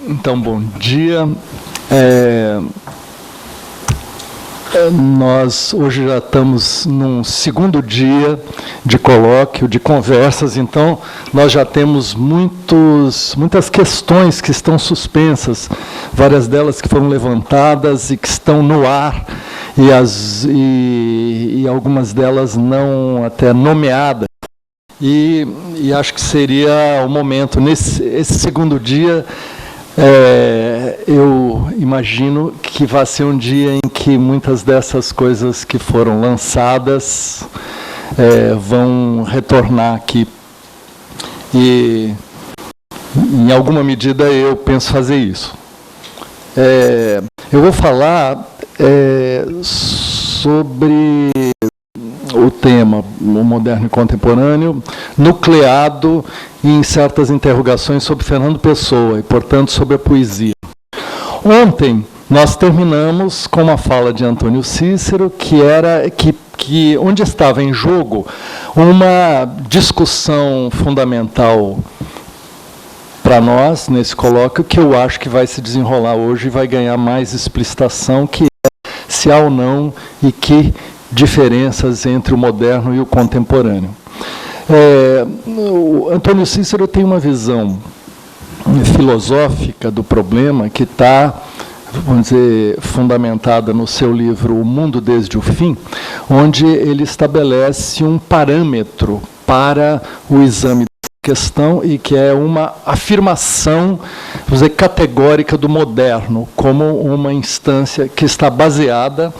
Então, bom dia. Nós hoje já estamos num segundo dia de colóquio, de conversas, então nós já temos muitas questões que estão suspensas, várias delas que foram levantadas e que estão no ar, e algumas delas não até nomeadas. E acho que seria o momento, esse segundo dia, eu imagino que vai ser um dia em que muitas dessas coisas que foram lançadas vão retornar aqui. E, em alguma medida, eu penso fazer isso. Eu vou falar sobre o tema, o moderno e contemporâneo, nucleado em certas interrogações sobre Fernando Pessoa e, portanto, sobre a poesia. Ontem, nós terminamos com uma fala de Antônio Cícero, onde estava em jogo uma discussão fundamental para nós, nesse colóquio, que eu acho que vai se desenrolar hoje e vai ganhar mais explicitação, que é se há ou não e que diferenças entre o moderno e o contemporâneo. O Antônio Cícero tem uma visão filosófica do problema que está, vamos dizer, fundamentada no seu livro O Mundo Desde o Fim, onde ele estabelece um parâmetro para o exame da questão e que é uma afirmação, vamos dizer, categórica do moderno como uma instância que está baseada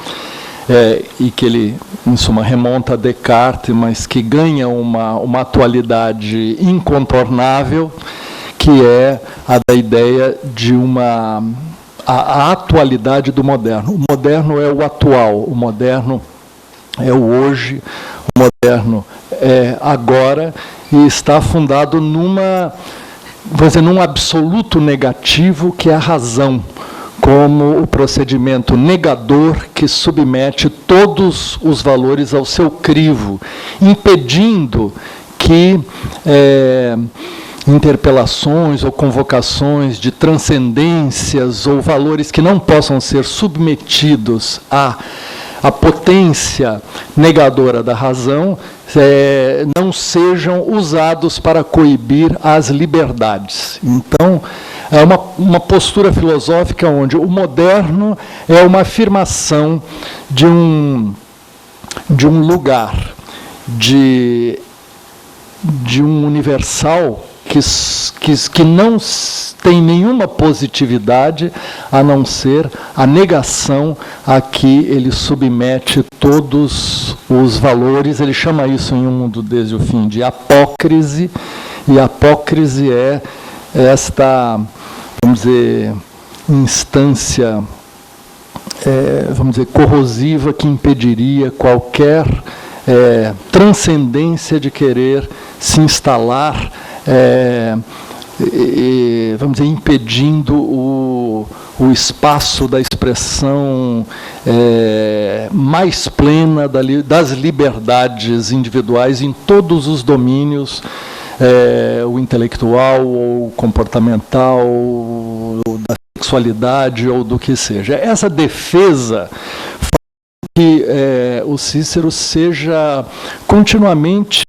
e que ele, em suma, remonta a Descartes, mas que ganha uma atualidade incontornável, que é a da ideia de a atualidade do moderno. O moderno é o atual, o moderno é o hoje, o moderno é agora, e está fundado num absoluto negativo, que é a razão, como o procedimento negador que submete todos os valores ao seu crivo, impedindo que interpelações ou convocações de transcendências ou valores que não possam ser submetidos à potência negadora da razão não sejam usados para coibir as liberdades. Então, é uma postura filosófica onde o moderno é uma afirmação de um lugar, de um universal que não tem nenhuma positividade, a não ser a negação a que ele submete todos os valores. Ele chama isso em Um Mundo Desde o Fim de apócrise, e a apócrise é esta, vamos dizer, instância, vamos dizer, corrosiva, que impediria qualquer transcendência de querer se instalar, vamos dizer, impedindo o espaço da expressão mais plena das liberdades individuais em todos os domínios, o intelectual, ou o comportamental, ou da sexualidade, ou do que seja. Essa defesa faz que o Cícero seja continuamente,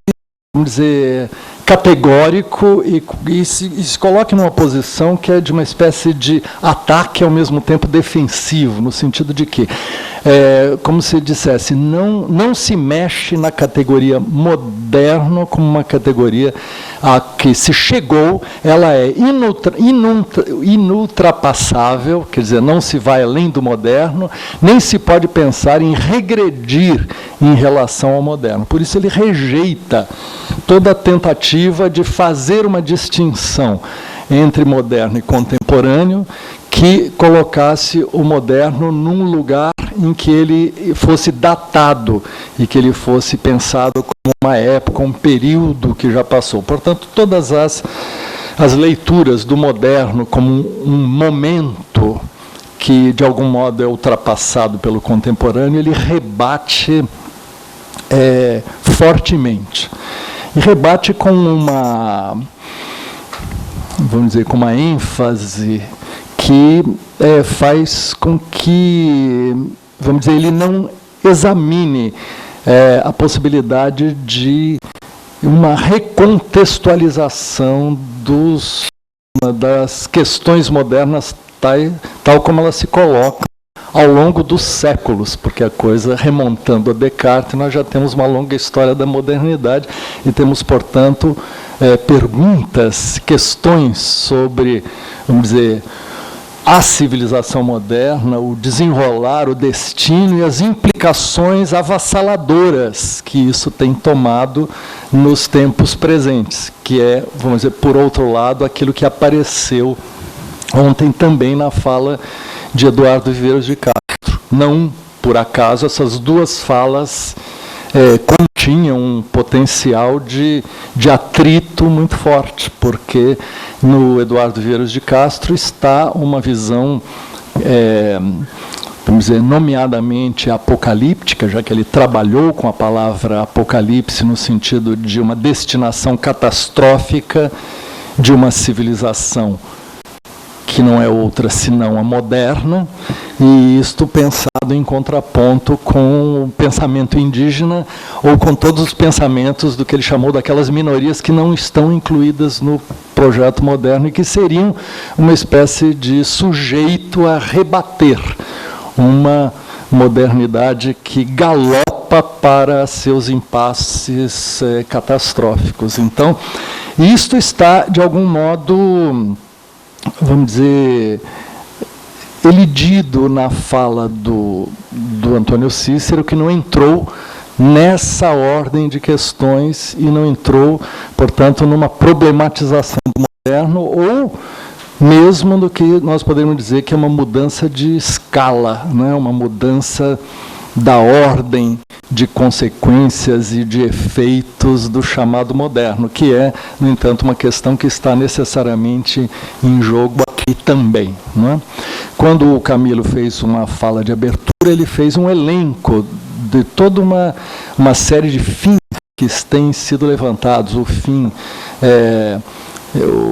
vamos dizer, categórico e se coloque numa posição que é de uma espécie de ataque ao mesmo tempo defensivo, no sentido de que, como se dissesse, não se mexe na categoria moderno como uma categoria a que se chegou, ela é inultrapassável, quer dizer, não se vai além do moderno, nem se pode pensar em regredir em relação ao moderno. Por isso ele rejeita toda a tentativa de fazer uma distinção entre moderno e contemporâneo que colocasse o moderno num lugar em que ele fosse datado e que ele fosse pensado como uma época, um período que já passou. Portanto, todas as leituras do moderno como um momento que, de algum modo, é ultrapassado pelo contemporâneo, ele rebate fortemente. E rebate com vamos dizer, com uma ênfase que faz com que, vamos dizer, ele não examine a possibilidade de uma recontextualização das questões modernas tal como elas se colocam ao longo dos séculos, porque a coisa, remontando a Descartes, nós já temos uma longa história da modernidade e temos, portanto, perguntas, questões sobre, vamos dizer, a civilização moderna, o desenrolar, o destino e as implicações avassaladoras que isso tem tomado nos tempos presentes, que é, vamos dizer, por outro lado, aquilo que apareceu ontem também na fala de Eduardo Viveiros de Castro. Não por acaso essas duas falas continham um potencial de atrito muito forte, porque no Eduardo Viveiros de Castro está uma visão, vamos dizer, nomeadamente apocalíptica, já que ele trabalhou com a palavra apocalipse no sentido de uma destinação catastrófica de uma civilização que não é outra senão a moderna, e isto pensado em contraponto com o pensamento indígena ou com todos os pensamentos do que ele chamou daquelas minorias que não estão incluídas no projeto moderno e que seriam uma espécie de sujeito a rebater uma modernidade que galopa para seus impasses catastróficos. Então, isto está, de algum modo, vamos dizer, elidido na fala do Antônio Cícero, que não entrou nessa ordem de questões e não entrou, portanto, numa problematização do moderno, ou mesmo no que nós poderíamos dizer que é uma mudança de escala, né? Uma mudança da ordem de consequências e de efeitos do chamado moderno, que é, no entanto, uma questão que está necessariamente em jogo aqui também. Não é? Quando o Camilo fez uma fala de abertura, ele fez um elenco de toda uma série de fins que têm sido levantados, o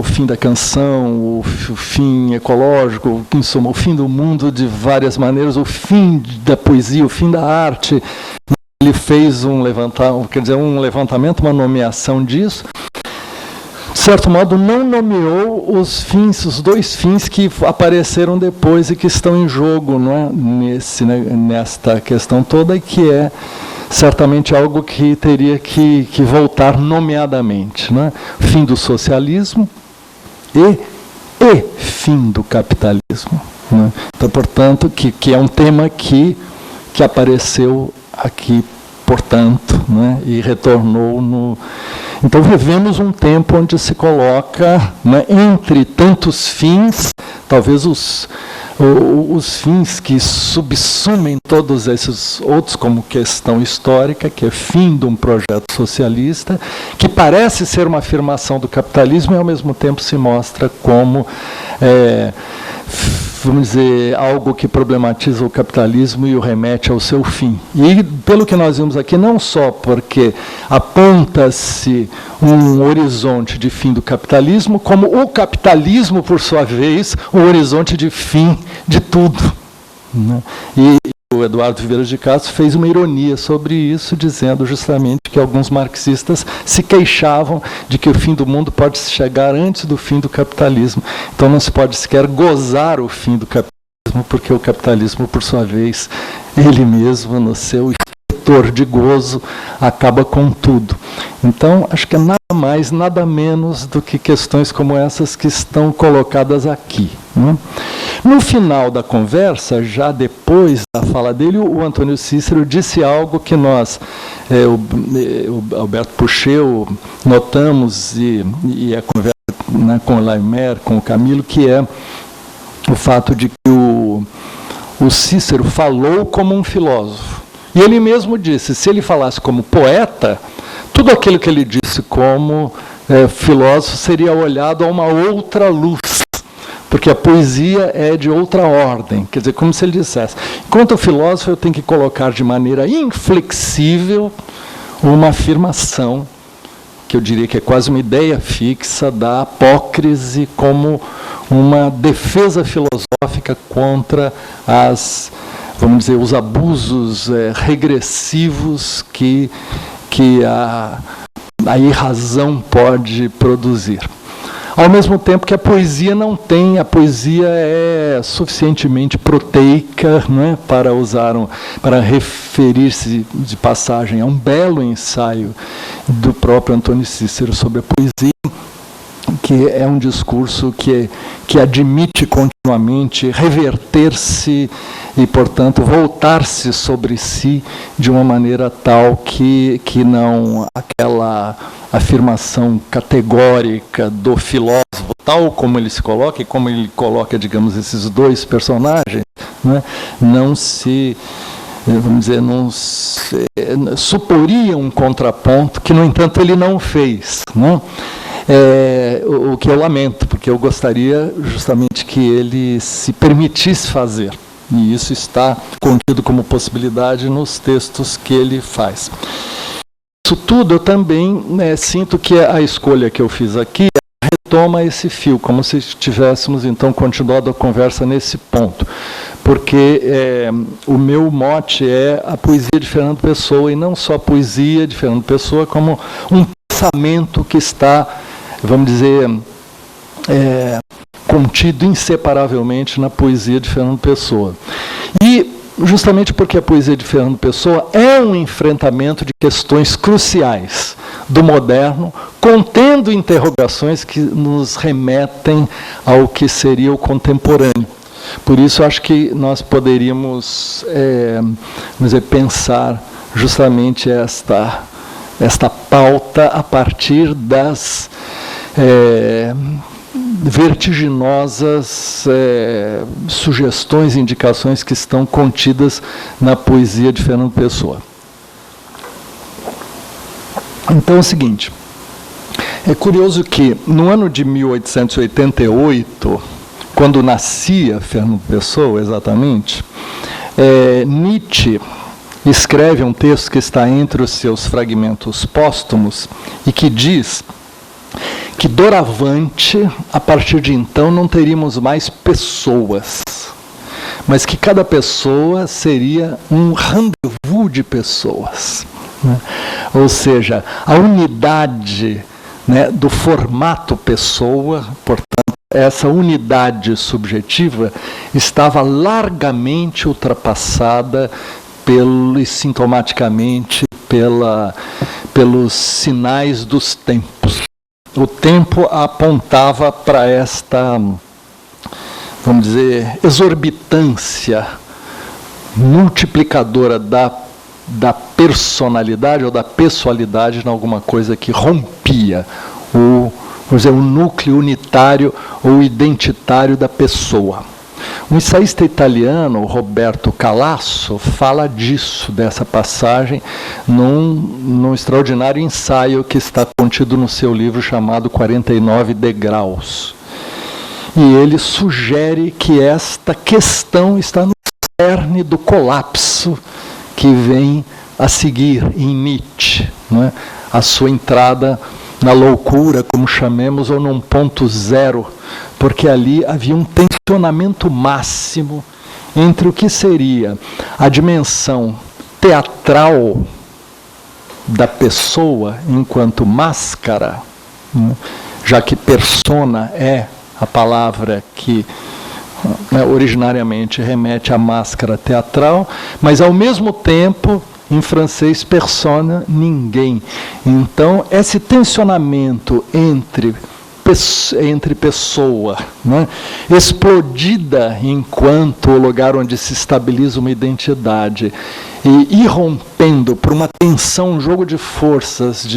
fim da canção, o fim ecológico, em suma, o fim do mundo de várias maneiras, o fim da poesia, o fim da arte. Ele fez um levantamento, uma nomeação disso. De certo modo, não nomeou os dois fins que apareceram depois e que estão em jogo, não é? Nesta questão toda, e que é certamente algo que teria que voltar nomeadamente, né? Fim do socialismo e fim do capitalismo, né? Então, portanto, que é um tema que apareceu aqui, portanto, né? E retornou no... Então, vivemos um tempo onde se coloca, né, entre tantos fins, talvez os fins que subsumem todos esses outros como questão histórica, que é fim de um projeto socialista, que parece ser uma afirmação do capitalismo e, ao mesmo tempo, se mostra como, vamos dizer, algo que problematiza o capitalismo e o remete ao seu fim. E, pelo que nós vimos aqui, não só porque aponta-se um horizonte de fim do capitalismo, como o capitalismo, por sua vez, um horizonte de fim de tudo, né? E o Eduardo Viveiros de Castro fez uma ironia sobre isso, dizendo justamente que alguns marxistas se queixavam de que o fim do mundo pode chegar antes do fim do capitalismo. Então não se pode sequer gozar o fim do capitalismo, porque o capitalismo, por sua vez, ele mesmo, no seu setor de gozo, acaba com tudo. Então, acho que é nada mais, nada menos do que questões como essas que estão colocadas aqui, né? No final da conversa, já depois da fala dele, o Antônio Cícero disse algo que nós, o Alberto Pucheu, notamos, e a conversa, né, com o Laimer, com o Camilo, que é o fato de que o Cícero falou como um filósofo. E ele mesmo disse, se ele falasse como poeta, tudo aquilo que ele disse como filósofo seria olhado a uma outra luz, porque a poesia é de outra ordem. Quer dizer, como se ele dissesse, enquanto filósofo eu tenho que colocar de maneira inflexível uma afirmação, que eu diria que é quase uma ideia fixa da apócrise como uma defesa filosófica contra vamos dizer, os abusos regressivos que a irrazão pode produzir. Ao mesmo tempo que a poesia não tem, a poesia é suficientemente proteica, não é, para referir-se de passagem a um belo ensaio do próprio Antônio Cícero sobre a poesia, que é um discurso que admite continuamente reverter-se e, portanto, voltar-se sobre si de uma maneira tal que não aquela afirmação categórica do filósofo, tal como ele se coloca, e como ele coloca, digamos, esses dois personagens, né, não se, vamos dizer, suporia um contraponto que, no entanto, ele não fez, né? O que eu lamento, porque eu gostaria justamente que ele se permitisse fazer, e isso está contido como possibilidade nos textos que ele faz. Isso tudo eu também sinto que a escolha que eu fiz aqui retoma esse fio, como se tivéssemos então continuado a conversa nesse ponto, porque o meu mote é a poesia de Fernando Pessoa, e não só a poesia de Fernando Pessoa, como um pensamento que está, vamos dizer, contido inseparavelmente na poesia de Fernando Pessoa. E justamente porque a poesia de Fernando Pessoa é um enfrentamento de questões cruciais do moderno, contendo interrogações que nos remetem ao que seria o contemporâneo. Por isso, acho que nós poderíamos vamos dizer, pensar justamente esta pauta a partir das vertiginosas sugestões e indicações que estão contidas na poesia de Fernando Pessoa. Então é o seguinte, é curioso que no ano de 1888, quando nascia Fernando Pessoa exatamente, Nietzsche escreve um texto que está entre os seus fragmentos póstumos e que diz que doravante, a partir de então, não teríamos mais pessoas, mas que cada pessoa seria um rendezvous de pessoas, né? Ou seja, a unidade, né, do formato pessoa, portanto, essa unidade subjetiva estava largamente ultrapassada sintomaticamente pelos sinais dos tempos. O tempo apontava para esta, vamos dizer, exorbitância multiplicadora da personalidade ou da pessoalidade em alguma coisa que rompia vamos dizer, o núcleo unitário ou identitário da pessoa. O ensaísta italiano, Roberto Calasso, fala disso, dessa passagem, num extraordinário ensaio que está contido no seu livro chamado 49 Degraus. E ele sugere que esta questão está no cerne do colapso que vem a seguir em Nietzsche, não é? A sua entrada na loucura, como chamemos, ou num ponto zero, porque ali havia um tensionamento máximo entre o que seria a dimensão teatral da pessoa enquanto máscara, né? Já que persona é a palavra que originariamente remete à máscara teatral, mas ao mesmo tempo, em francês, persona, ninguém. Então, esse tensionamento entre pessoa, né, explodida enquanto o lugar onde se estabiliza uma identidade, e irrompendo por uma tensão, um jogo de forças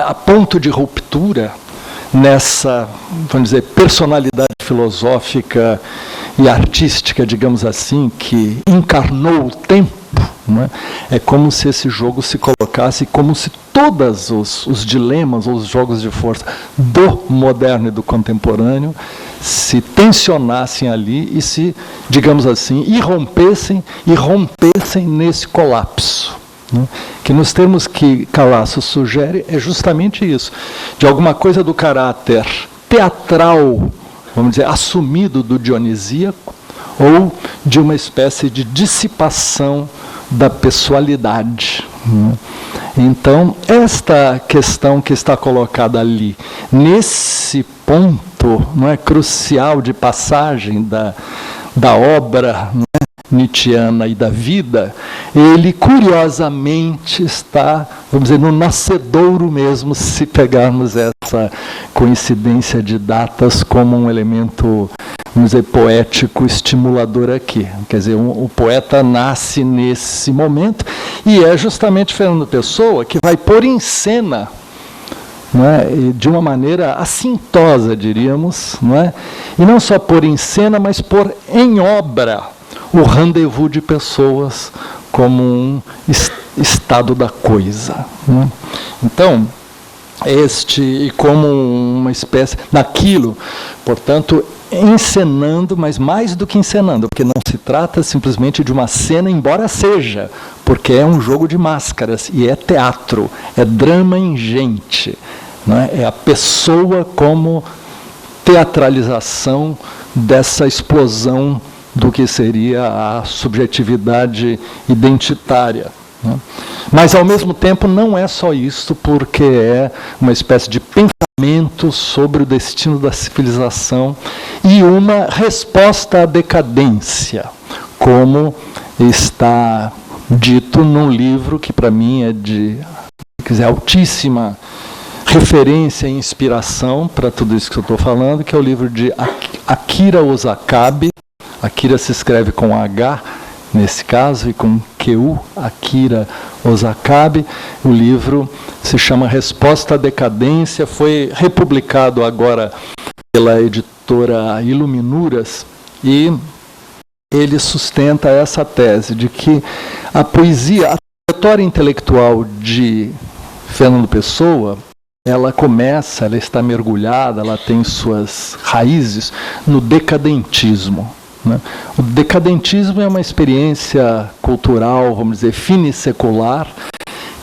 a ponto de ruptura nessa, vamos dizer, personalidade filosófica e artística, digamos assim, que encarnou o tempo, né? É como se esse jogo se colocasse, como se todos os dilemas ou os jogos de força do moderno e do contemporâneo se tensionassem ali e se, digamos assim, irrompessem nesse colapso, né? Que nos termos que Calasso sugere é justamente isso, de alguma coisa do caráter teatral, vamos dizer, assumido do dionisíaco, ou de uma espécie de dissipação da pessoalidade. Então, esta questão que está colocada ali, nesse ponto, não é, crucial de passagem da obra, não é, nietzschiana e da vida, ele curiosamente está, vamos dizer, no nascedouro mesmo, se pegarmos essa coincidência de datas como um elemento, vamos dizer, poético estimulador aqui. Quer dizer, o poeta nasce nesse momento, e é justamente Fernando Pessoa que vai pôr em cena, não é, de uma maneira assintosa, diríamos, não é? E não só pôr em cena, mas pôr em obra o rendezvous de pessoas como um estado da coisa. Não é? Então, e como uma espécie daquilo, portanto, encenando, mas mais do que encenando, porque não se trata simplesmente de uma cena, embora seja, porque é um jogo de máscaras, e é teatro, é drama ingente, não é? É a pessoa como teatralização dessa explosão do que seria a subjetividade identitária. Né? Mas, ao mesmo tempo, não é só isso, porque é uma espécie de pensamento sobre o destino da civilização e uma resposta à decadência, como está dito num livro que, para mim, é de altíssima referência e inspiração para tudo isso que eu estou falando, que é o livro de Akira Osakabe. Akira se escreve com H, nesse caso, e com Q, Akira Osakabe. O livro se chama Resposta à Decadência, foi republicado agora pela editora Iluminuras, e ele sustenta essa tese de que a poesia, a trajetória intelectual de Fernando Pessoa, ela está mergulhada, ela tem suas raízes no decadentismo. Né? O decadentismo é uma experiência cultural, vamos dizer, finissecular,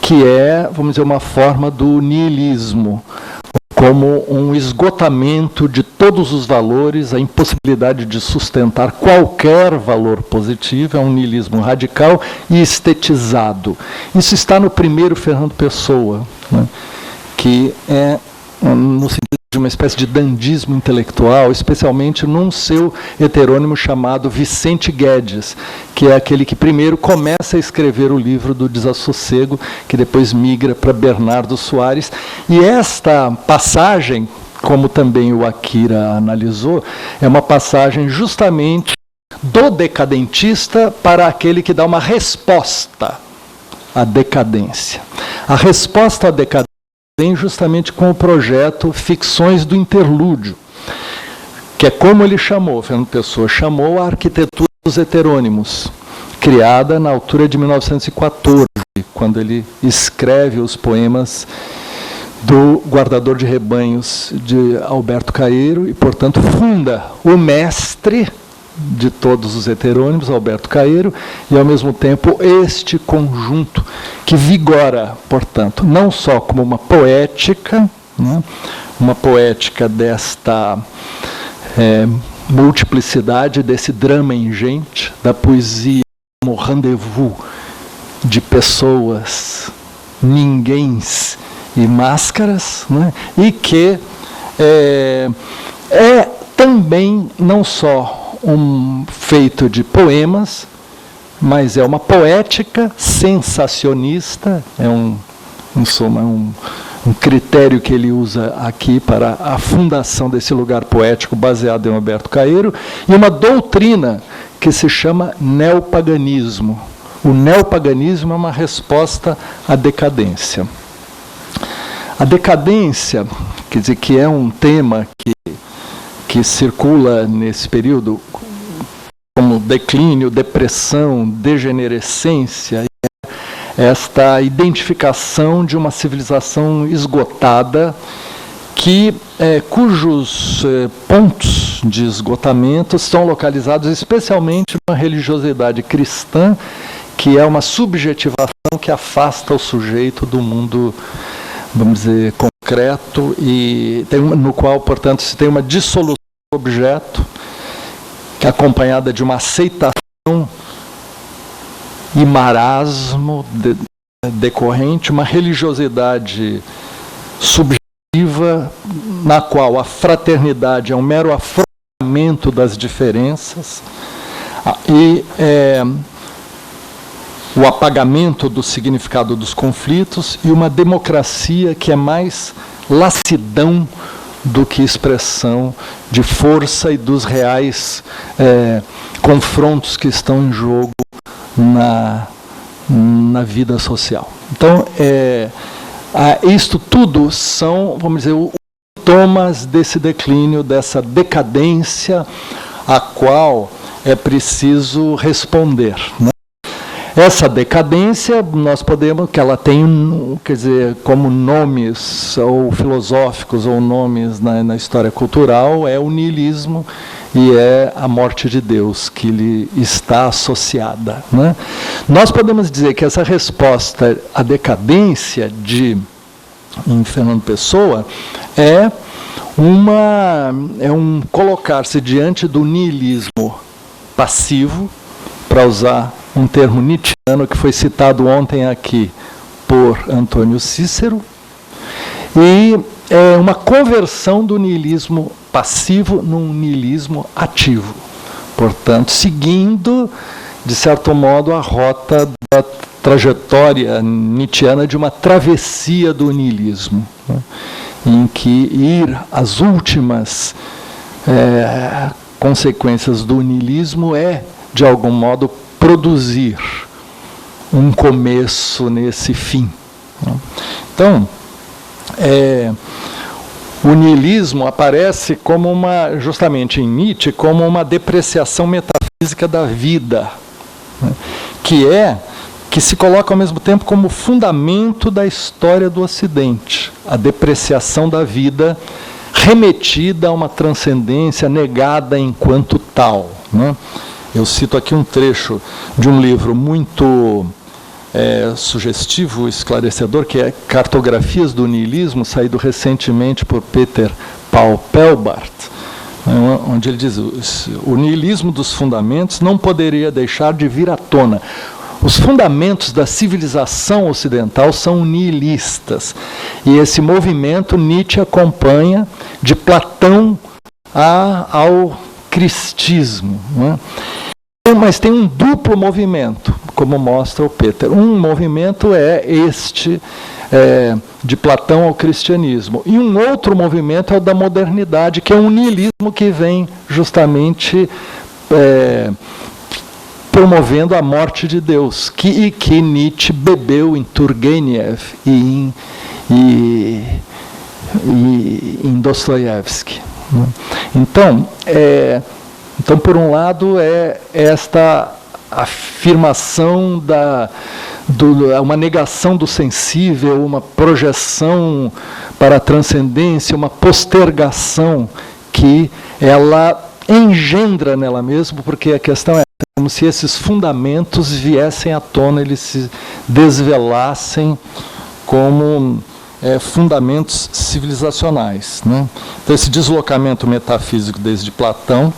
que é, vamos dizer, uma forma do niilismo, como um esgotamento de todos os valores, a impossibilidade de sustentar qualquer valor positivo, é um niilismo radical e estetizado. Isso está no primeiro Fernando Pessoa, né? Que é no sentido de uma espécie de dandismo intelectual, especialmente num seu heterônimo chamado Vicente Guedes, que é aquele que primeiro começa a escrever o livro do Desassossego, que depois migra para Bernardo Soares. E esta passagem, como também o Akira analisou, é uma passagem justamente do decadentista para aquele que dá uma resposta à decadência. A resposta à decadência vem justamente com o projeto Ficções do Interlúdio, que é como ele chamou, Fernando Pessoa chamou a arquitetura dos heterônimos, criada na altura de 1914, quando ele escreve os poemas do Guardador de Rebanhos de Alberto Caeiro e, portanto, funda o mestre de todos os heterônimos, Alberto Caeiro, e, ao mesmo tempo, este conjunto que vigora, portanto, não só como uma poética, né, uma poética desta multiplicidade, desse drama ingente, da poesia como rendezvous de pessoas, ninguéms e máscaras, né, e que é também não só feito de poemas, mas é uma poética sensacionista, em suma, um critério que ele usa aqui para a fundação desse lugar poético baseado em Alberto Caeiro, e uma doutrina que se chama neopaganismo. O neopaganismo é uma resposta à decadência. A decadência, quer dizer, que é um tema que circula nesse período como declínio, depressão, degenerescência, esta identificação de uma civilização esgotada, cujos pontos de esgotamento estão localizados especialmente na religiosidade cristã, que é uma subjetivação que afasta o sujeito do mundo, vamos dizer, concreto concreto, e no qual, portanto, se tem uma dissolução do objeto, que é acompanhada de uma aceitação e marasmo decorrente, uma religiosidade subjetiva, na qual a fraternidade é um mero afrontamento das diferenças, e o apagamento do significado dos conflitos, e uma democracia que é mais lassidão do que expressão de força e dos reais confrontos que estão em jogo na vida social. Então, isto tudo são, vamos dizer, sintomas desse declínio, dessa decadência a qual é preciso responder, né? Essa decadência, nós podemos, que ela tem, quer dizer, como nomes ou filosóficos ou nomes na história cultural, é o niilismo e é a morte de Deus que lhe está associada, né? Nós podemos dizer que essa resposta à decadência em Fernando Pessoa é um colocar-se diante do niilismo passivo, para usar um termo nietzschiano que foi citado ontem aqui por Antônio Cícero, e uma conversão do niilismo passivo num niilismo ativo. Portanto, seguindo, de certo modo, a rota da trajetória nietzschiana de uma travessia do niilismo, né, em que ir às últimas consequências do niilismo de algum modo, produzir um começo nesse fim. Então, o niilismo aparece como justamente em Nietzsche, como uma depreciação metafísica da vida, né, que se coloca ao mesmo tempo como fundamento da história do Ocidente, a depreciação da vida remetida a uma transcendência negada enquanto tal, né? Eu cito aqui um trecho de um livro muito sugestivo, esclarecedor, que é Cartografias do Niilismo, saído recentemente por Peter Paul Pelbart, onde ele diz: o niilismo dos fundamentos não poderia deixar de vir à tona. Os fundamentos da civilização ocidental são niilistas, e esse movimento Nietzsche acompanha de Platão ao cristismo, né? Mas tem um duplo movimento, como mostra o Peter. Um movimento é este de Platão ao cristianismo, e um outro movimento é o da modernidade, que é um niilismo que vem justamente promovendo a morte de Deus, que Nietzsche bebeu em Turgenev e em Dostoiévski. Então, por um lado, esta afirmação uma negação do sensível, uma projeção para a transcendência, uma postergação que ela engendra nela mesma, porque a questão é como se esses fundamentos viessem à tona, eles se desvelassem como fundamentos civilizacionais, né? Então, esse deslocamento metafísico desde Platão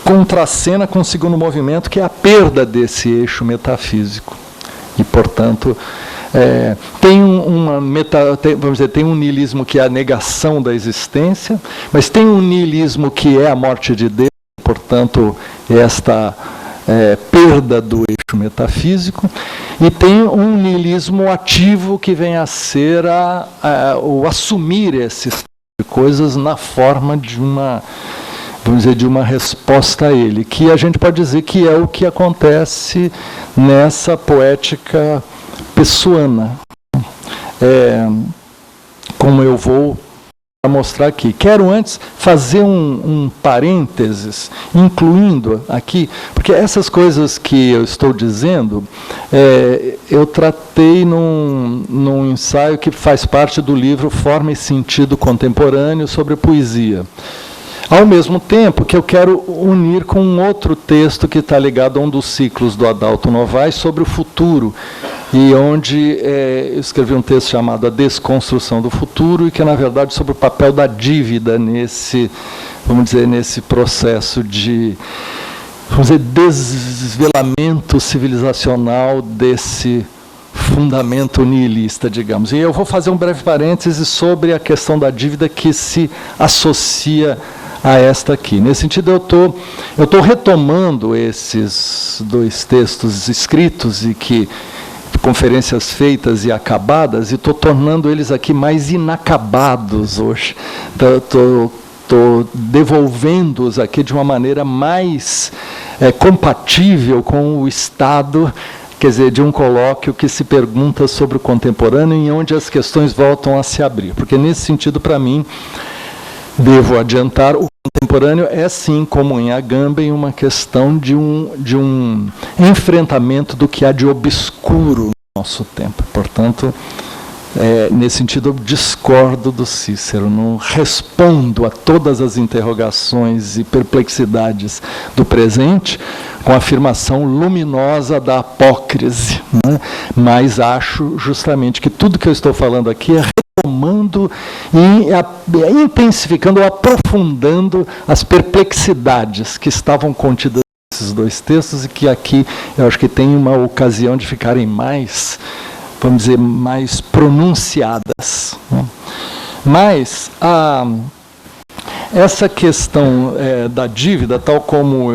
contracena com o segundo movimento, que é a perda desse eixo metafísico. E, portanto, tem um niilismo que é a negação da existência, mas tem um niilismo que é a morte de Deus, portanto, esta perda do eixo metafísico, e tem um niilismo ativo que vem a ser o assumir esses coisas na forma de uma resposta a ele, que a gente pode dizer que é o que acontece nessa poética pessoana, como eu vou mostrar aqui. Quero antes fazer um parênteses, incluindo aqui, porque essas coisas que eu estou dizendo, eu tratei num ensaio que faz parte do livro Forma e Sentido Contemporâneo sobre poesia. Ao mesmo tempo que eu quero unir com um outro texto que está ligado a um dos ciclos do Adalto Novaes sobre o futuro, e onde eu escrevi um texto chamado A Desconstrução do Futuro, e que é, na verdade, sobre o papel da dívida nesse, vamos dizer, nesse processo de, vamos dizer, desvelamento civilizacional desse fundamento nihilista, digamos. E eu vou fazer um breve parêntese sobre a questão da dívida que se associa a esta aqui. Nesse sentido, eu estou retomando esses dois textos escritos e que conferências feitas e acabadas, e estou tornando eles aqui mais inacabados hoje. Estou devolvendo-os aqui de uma maneira mais compatível com o estado, quer dizer, de um colóquio que se pergunta sobre o contemporâneo e onde as questões voltam a se abrir. Porque, nesse sentido, para mim, devo adiantar, o contemporâneo é, sim, como em Agamben, uma questão de um enfrentamento do que há de obscuro no nosso tempo. Portanto, nesse sentido, eu discordo do Cícero, não respondo a todas as interrogações e perplexidades do presente com a afirmação luminosa da apócrise, né? Mas acho justamente que tudo que eu estou falando aqui é retomando e intensificando ou aprofundando as perplexidades que estavam contidas nesses dois textos e que aqui eu acho que tem uma ocasião de ficarem mais, vamos dizer, mais pronunciadas, né? Mas essa questão da dívida, tal como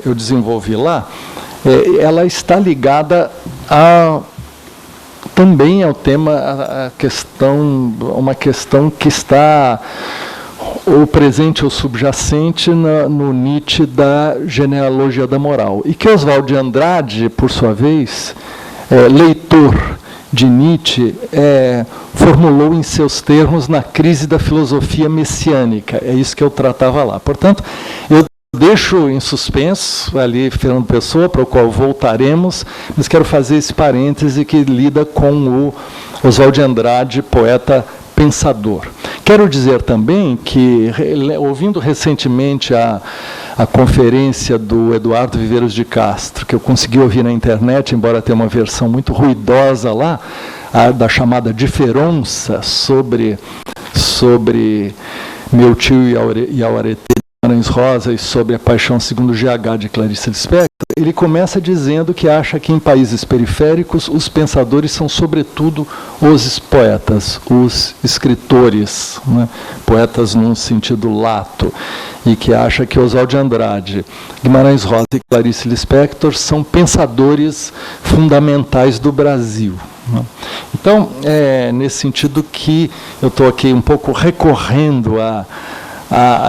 eu desenvolvi lá, ela está ligada também ao tema, uma questão que está ou presente ou subjacente no Nietzsche da genealogia da moral. E que Oswald de Andrade, por sua vez, leitor de Nietzsche, formulou em seus termos na crise da filosofia messiânica. É isso que eu tratava lá. Portanto, eu deixo em suspenso ali Fernando Pessoa, para o qual voltaremos, mas quero fazer esse parêntese que lida com o Oswald de Andrade, poeta pensador. Quero dizer também que, ouvindo recentemente a conferência do Eduardo Viveiros de Castro, que eu consegui ouvir na internet, embora tenha uma versão muito ruidosa lá, da chamada Diferonça, sobre Meu Tio e Auretê de Guimarães Rosa e sobre A Paixão segundo GH de Clarice Lispector, ele começa dizendo que acha que em países periféricos os pensadores são sobretudo os poetas, os escritores, né? Poetas num sentido lato, e que acha que Oswald de Andrade, Guimarães Rosa e Clarice Lispector são pensadores fundamentais do Brasil, né? Então, nesse sentido que eu estou aqui um pouco recorrendo a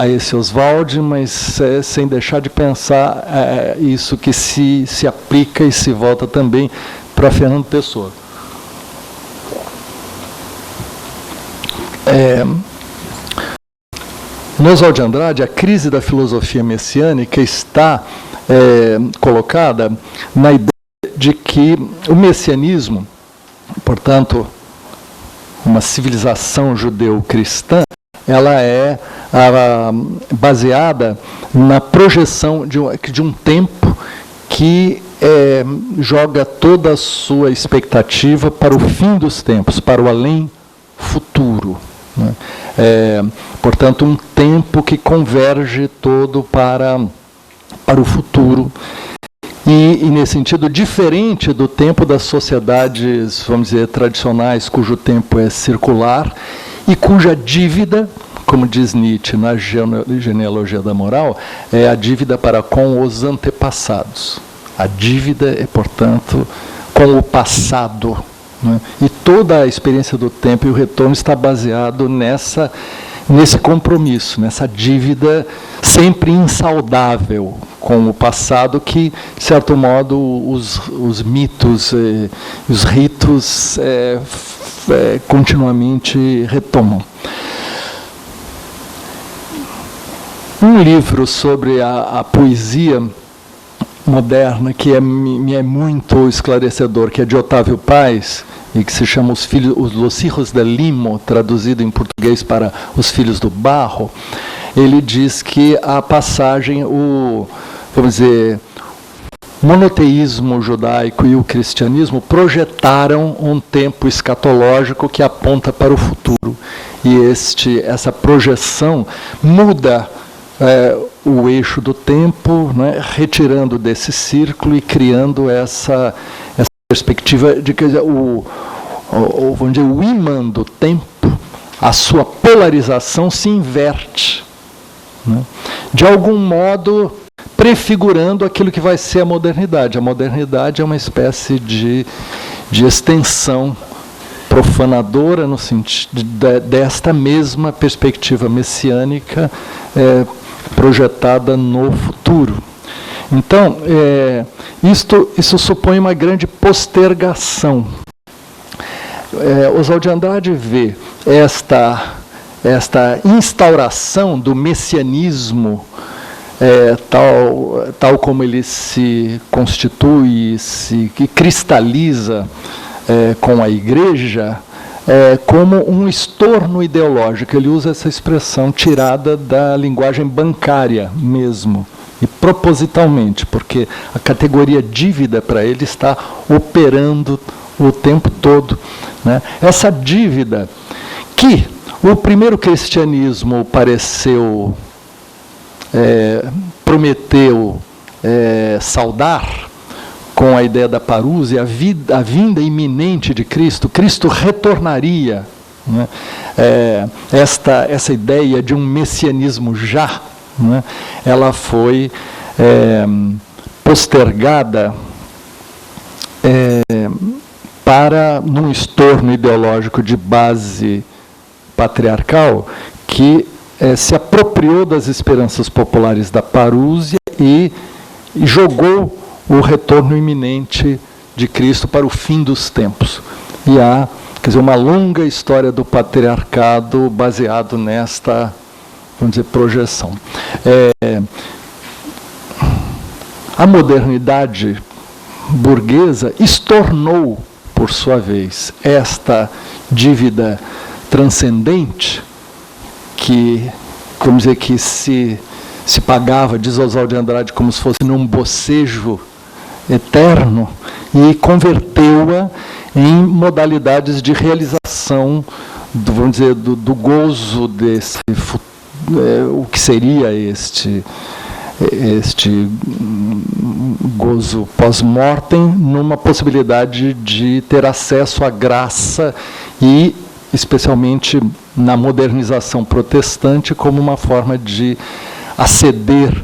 esse Oswald, mas sem deixar de pensar isso que se aplica e se volta também para Fernando Pessoa. No Oswald de Andrade, a crise da filosofia messiânica está colocada na ideia de que o messianismo, portanto, uma civilização judeu-cristã, ela é baseada na projeção de um tempo que joga toda a sua expectativa para o fim dos tempos, para o além futuro, né? Portanto, um tempo que converge todo para o futuro. E, nesse sentido, diferente do tempo das sociedades, vamos dizer, tradicionais, cujo tempo é circular e cuja dívida, como diz Nietzsche na genealogia da moral, é a dívida para com os antepassados. A dívida é, portanto, com o passado, né? E toda a experiência do tempo e o retorno está baseado nesse compromisso, nessa dívida sempre insaudável com o passado que, de certo modo, os mitos, os ritos continuamente retomam. Um livro sobre a poesia moderna que me é muito esclarecedor, que é de Otávio Paz, e que se chama Los Hijos del Limo, traduzido em português para Os Filhos do Barro, ele diz que a passagem, vamos dizer, o monoteísmo judaico e o cristianismo projetaram um tempo escatológico que aponta para o futuro. E essa projeção muda o eixo do tempo, né, retirando desse círculo e criando essa perspectiva de que vamos dizer, o ímã do tempo, a sua polarização se inverte, né, de algum modo prefigurando aquilo que vai ser a modernidade. A modernidade é uma espécie de extensão profanadora no sentido desta mesma perspectiva messiânica projetada no futuro. Então, isso supõe uma grande postergação. Oswald de Andrade vê esta instauração do messianismo, tal como ele se constitui, se cristaliza com a Igreja, como um estorno ideológico. Ele usa essa expressão tirada da linguagem bancária mesmo, e propositalmente, porque a categoria dívida para ele está operando o tempo todo, né? Essa dívida que o primeiro cristianismo prometeu saldar com a ideia da parúzia, a vinda iminente de Cristo. Cristo retornaria, né? Essa ideia de um messianismo já, né? Ela foi postergada para num estorno ideológico de base patriarcal que se apropriou das esperanças populares da parúzia e jogou o retorno iminente de Cristo para o fim dos tempos. E há, quer dizer, uma longa história do patriarcado baseado nesta, vamos dizer, projeção. A modernidade burguesa estornou, por sua vez, esta dívida transcendente que, vamos dizer, que se pagava, diz Oswald de Andrade, como se fosse num bocejo eterno, e converteu-a em modalidades de realização, vamos dizer, do gozo desse, o que seria este gozo pós-mortem, numa possibilidade de ter acesso à graça e, especialmente na modernização protestante, como uma forma de aceder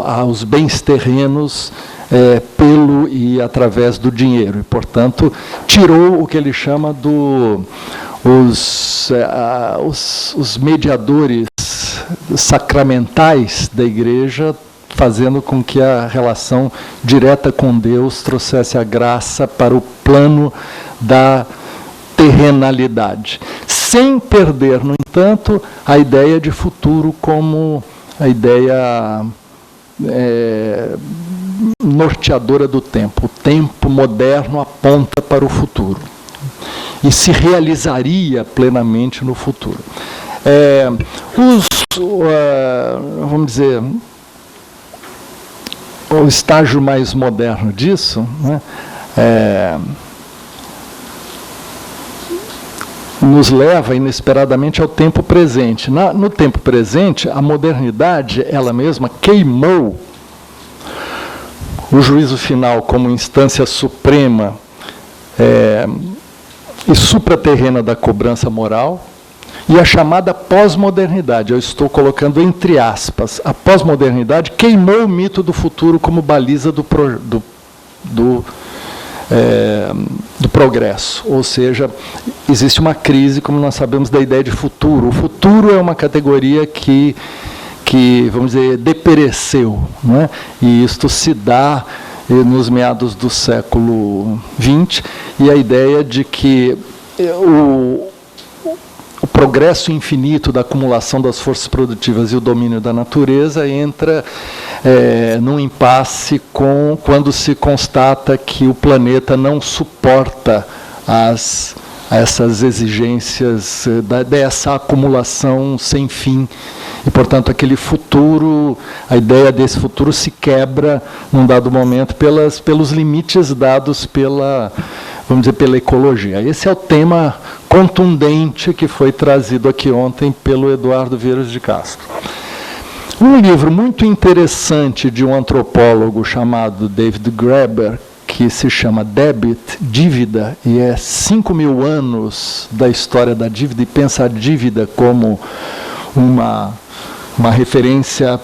aos bens terrenos pelo e através do dinheiro. E, portanto, tirou o que ele chama os mediadores sacramentais da Igreja, fazendo com que a relação direta com Deus trouxesse a graça para o plano da terrenalidade, sem perder, no entanto, a ideia de futuro como a ideia norteadora do tempo. O tempo moderno aponta para o futuro e se realizaria plenamente no futuro. Vamos dizer, o estágio mais moderno disso, né, nos leva inesperadamente ao tempo presente. No tempo presente, a modernidade, ela mesma, queimou o juízo final como instância suprema e supraterrena da cobrança moral, e a chamada pós-modernidade, eu estou colocando entre aspas, a pós-modernidade queimou o mito do futuro como baliza do progresso. Ou seja, existe uma crise, como nós sabemos, da ideia de futuro. O futuro é uma categoria que vamos dizer, depereceu, né? E isto se dá nos meados do século XX, e a ideia de que o progresso infinito da acumulação das forças produtivas e o domínio da natureza entra num impasse quando se constata que o planeta não suporta a essas exigências dessa acumulação sem fim. E, portanto, aquele futuro, a ideia desse futuro se quebra num dado momento pelos limites dados pela, vamos dizer, pela ecologia. Esse é o tema contundente que foi trazido aqui ontem pelo Eduardo Vieiras de Castro. Um livro muito interessante de um antropólogo chamado David Graeber, que se chama Debt, Dívida, e é 5.000 anos da história da dívida, e pensa a dívida como uma referência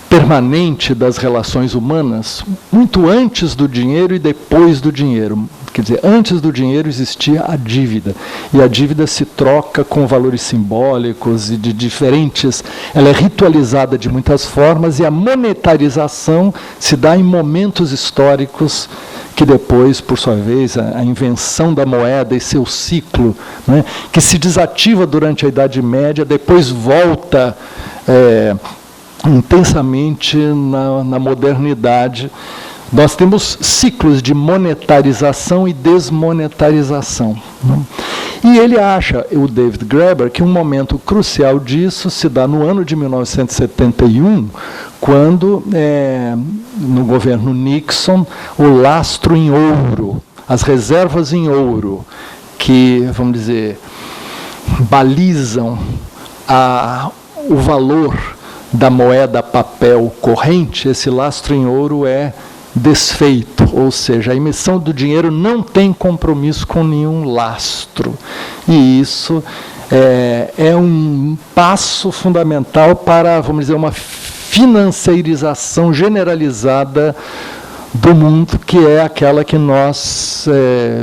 permanente das relações humanas, muito antes do dinheiro e depois do dinheiro. Quer dizer, antes do dinheiro existia a dívida, e a dívida se troca com valores simbólicos e de diferentes, ela é ritualizada de muitas formas, e a monetarização se dá em momentos históricos que depois, por sua vez, a invenção da moeda e seu ciclo, né, que se desativa durante a Idade Média, depois volta intensamente na modernidade. Nós temos ciclos de monetarização e desmonetarização, né? E ele acha, o David Graeber, que um momento crucial disso se dá no ano de 1971, quando, no governo Nixon, o lastro em ouro, as reservas em ouro, que, vamos dizer, balizam o valor da moeda papel corrente, esse lastro em ouro é desfeito, ou seja, a emissão do dinheiro não tem compromisso com nenhum lastro. E isso é um passo fundamental para, vamos dizer, uma financeirização generalizada do mundo, que é aquela que nós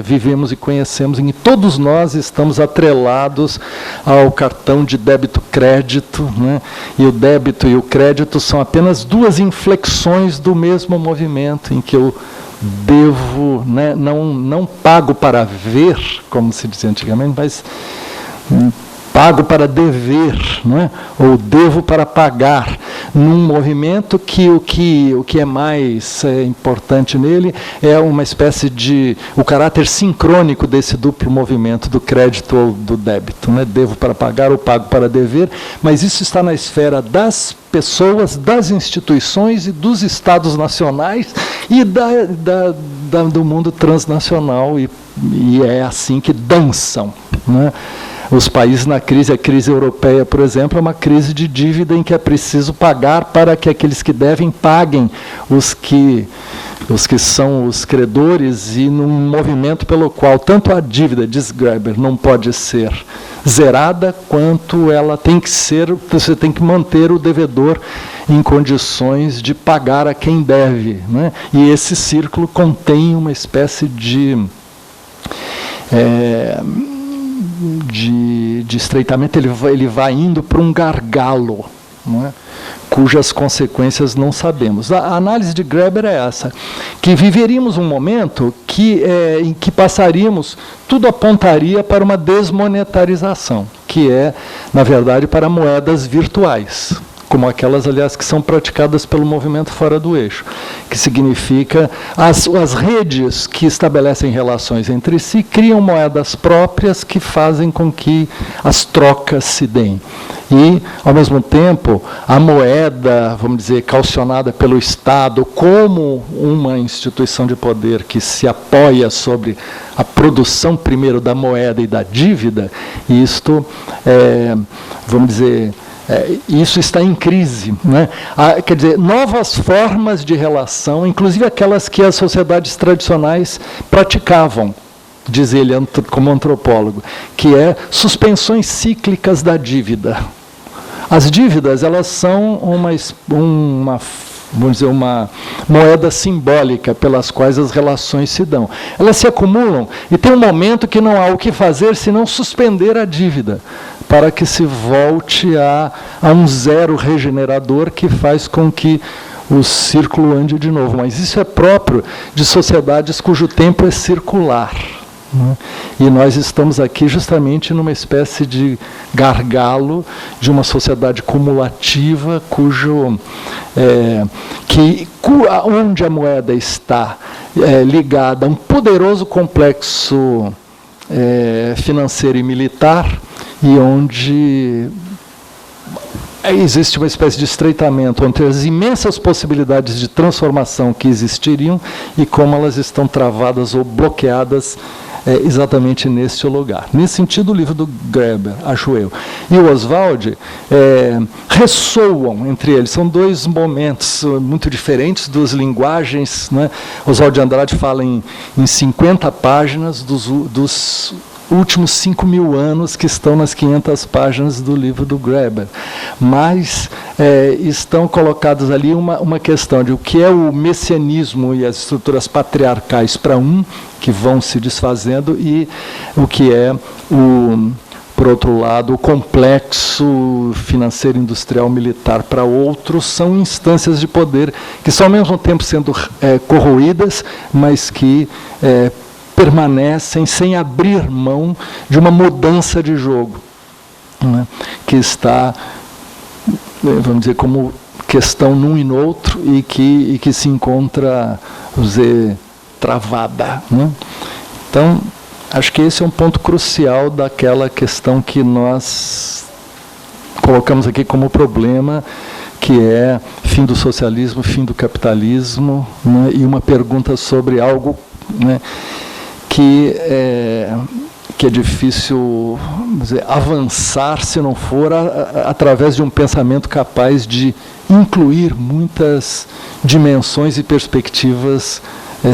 vivemos e conhecemos, em que todos nós estamos atrelados ao cartão de débito-crédito, né? E o débito e o crédito são apenas duas inflexões do mesmo movimento, em que eu devo, né, não pago para ver, como se dizia antigamente, mas pago para dever, não é? Ou devo para pagar, num movimento que o que é mais importante nele é uma espécie de o caráter sincrônico desse duplo movimento do crédito ou do débito, né? Devo para pagar ou pago para dever, mas isso está na esfera das pessoas, das instituições e dos estados nacionais e do mundo transnacional, e é assim que dançam, né? Os países na crise, a crise europeia, por exemplo, é uma crise de dívida em que é preciso pagar para que aqueles que devem paguem os que são os credores, e num movimento pelo qual tanto a dívida, diz Graeber, não pode ser zerada, quanto ela tem que ser, você tem que manter o devedor em condições de pagar a quem deve, né? E esse círculo contém uma espécie de estreitamento, ele vai indo para um gargalo, não é? Cujas consequências não sabemos. A análise de Graeber é essa, que viveríamos um momento em que passaríamos, tudo apontaria para uma desmonetarização, que é, na verdade, para moedas virtuais, como aquelas, aliás, que são praticadas pelo movimento fora do eixo, que significa as redes que estabelecem relações entre si criam moedas próprias que fazem com que as trocas se deem. E, ao mesmo tempo, a moeda, vamos dizer, calcionada pelo Estado como uma instituição de poder que se apoia sobre a produção primeiro da moeda e da dívida, isto, vamos dizer, isso está em crise, né? Quer dizer, novas formas de relação, inclusive aquelas que as sociedades tradicionais praticavam, diz ele como antropólogo, que é suspensões cíclicas da dívida. As dívidas, elas são vamos dizer, uma moeda simbólica pelas quais as relações se dão. Elas se acumulam e tem um momento que não há o que fazer senão suspender a dívida, para que se volte a um zero regenerador que faz com que o círculo ande de novo. Mas isso é próprio de sociedades cujo tempo é circular, né? E nós estamos aqui justamente numa espécie de gargalo de uma sociedade cumulativa onde a moeda está ligada a um poderoso complexo financeira e militar, e onde existe uma espécie de estreitamento entre as imensas possibilidades de transformação que existiriam e como elas estão travadas ou bloqueadas exatamente neste lugar. Nesse sentido, o livro do Graeber, acho eu, e o Oswald ressoam entre eles. São dois momentos muito diferentes, duas linguagens, né? Oswald de Andrade fala em 50 páginas dos últimos 5.000 anos que estão nas 500 páginas do livro do Graeber. Mas estão colocados ali uma questão de o que é o messianismo e as estruturas patriarcais para que vão se desfazendo, e o que é, por outro lado, o complexo financeiro, industrial, militar para outros. São instâncias de poder que estão ao mesmo tempo sendo corroídas, mas que permanecem sem abrir mão de uma mudança de jogo, né, que está, vamos dizer, como questão num e no outro, e que se encontra, vamos dizer, travada, né? Então, acho que esse é um ponto crucial daquela questão que nós colocamos aqui como problema, que é fim do socialismo, fim do capitalismo, né, e uma pergunta sobre algo, né, que é difícil, dizer, avançar se não for através de um pensamento capaz de incluir muitas dimensões e perspectivas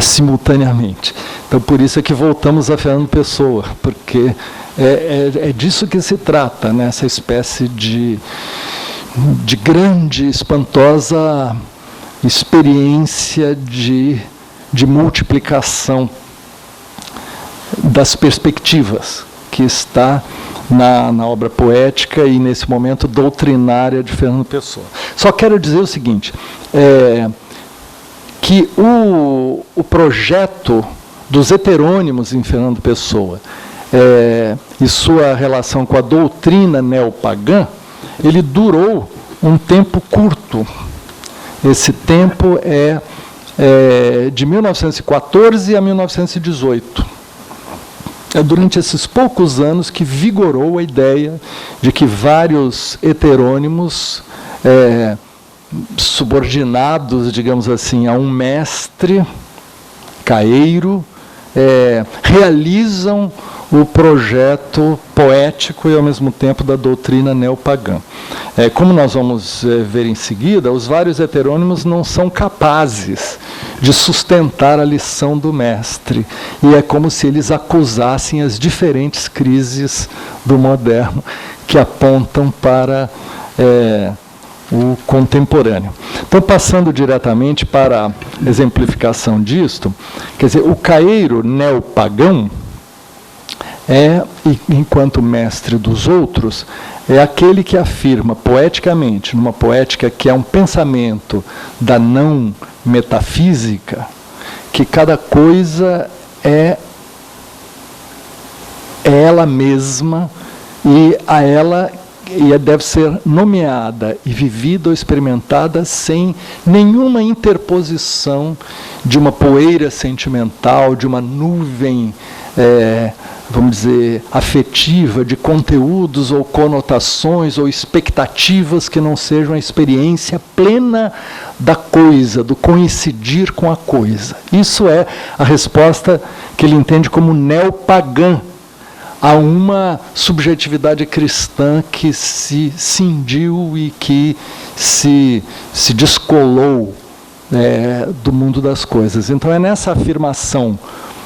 simultaneamente. Então, por isso é que voltamos a Fernando Pessoa, porque é disso que se trata, né? Essa espécie de grande, espantosa experiência de multiplicação das perspectivas que está na obra poética e, nesse momento, doutrinária de Fernando Pessoa. Só quero dizer o seguinte, que o projeto dos heterônimos em Fernando Pessoa e sua relação com a doutrina neopagã, ele durou um tempo curto. Esse tempo é de 1914 a 1918. É durante esses poucos anos que vigorou a ideia de que vários heterônimos subordinados, digamos assim, a um mestre caeiro, realizam o projeto poético e, ao mesmo tempo, da doutrina neopagã. Como nós vamos ver em seguida, os vários heterônimos não são capazes de sustentar a lição do mestre, e é como se eles acusassem as diferentes crises do moderno que apontam para o contemporâneo. Então, passando diretamente para a exemplificação disto, quer dizer, o caeiro neopagão enquanto mestre dos outros, é aquele que afirma poeticamente, numa poética que é um pensamento da não metafísica, que cada coisa é ela mesma, e deve ser nomeada e vivida ou experimentada sem nenhuma interposição de uma poeira sentimental, de uma nuvem, vamos dizer, afetiva, de conteúdos ou conotações ou expectativas que não sejam a experiência plena da coisa, do coincidir com a coisa. Isso é a resposta que ele entende como neopagã a uma subjetividade cristã que se cindiu e que se descolou do mundo das coisas. Então, é nessa afirmação,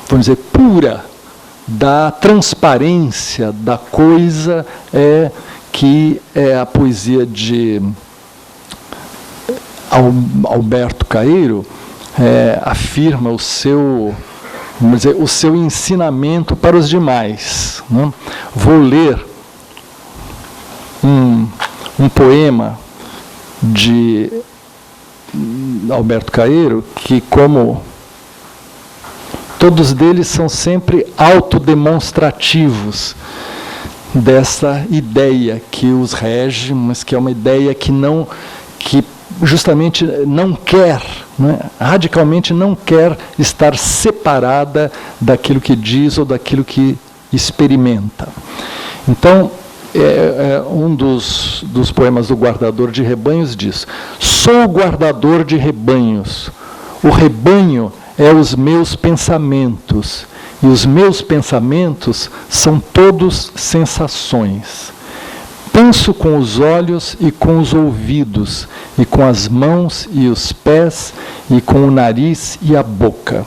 vamos dizer, pura da transparência da coisa que a poesia de Alberto Caeiro afirma o seu, vamos dizer, o seu ensinamento para os demais, né? Vou ler um poema de Alberto Caeiro, que, como todos deles são sempre autodemonstrativos dessa ideia que os rege, mas que é uma ideia que justamente não quer, né, radicalmente não quer estar separada daquilo que diz ou daquilo que experimenta. Então, um dos poemas do Guardador de Rebanhos diz: sou guardador de rebanhos, o rebanho é os meus pensamentos, e os meus pensamentos são todos sensações. Penso com os olhos e com os ouvidos, e com as mãos e os pés, e com o nariz e a boca.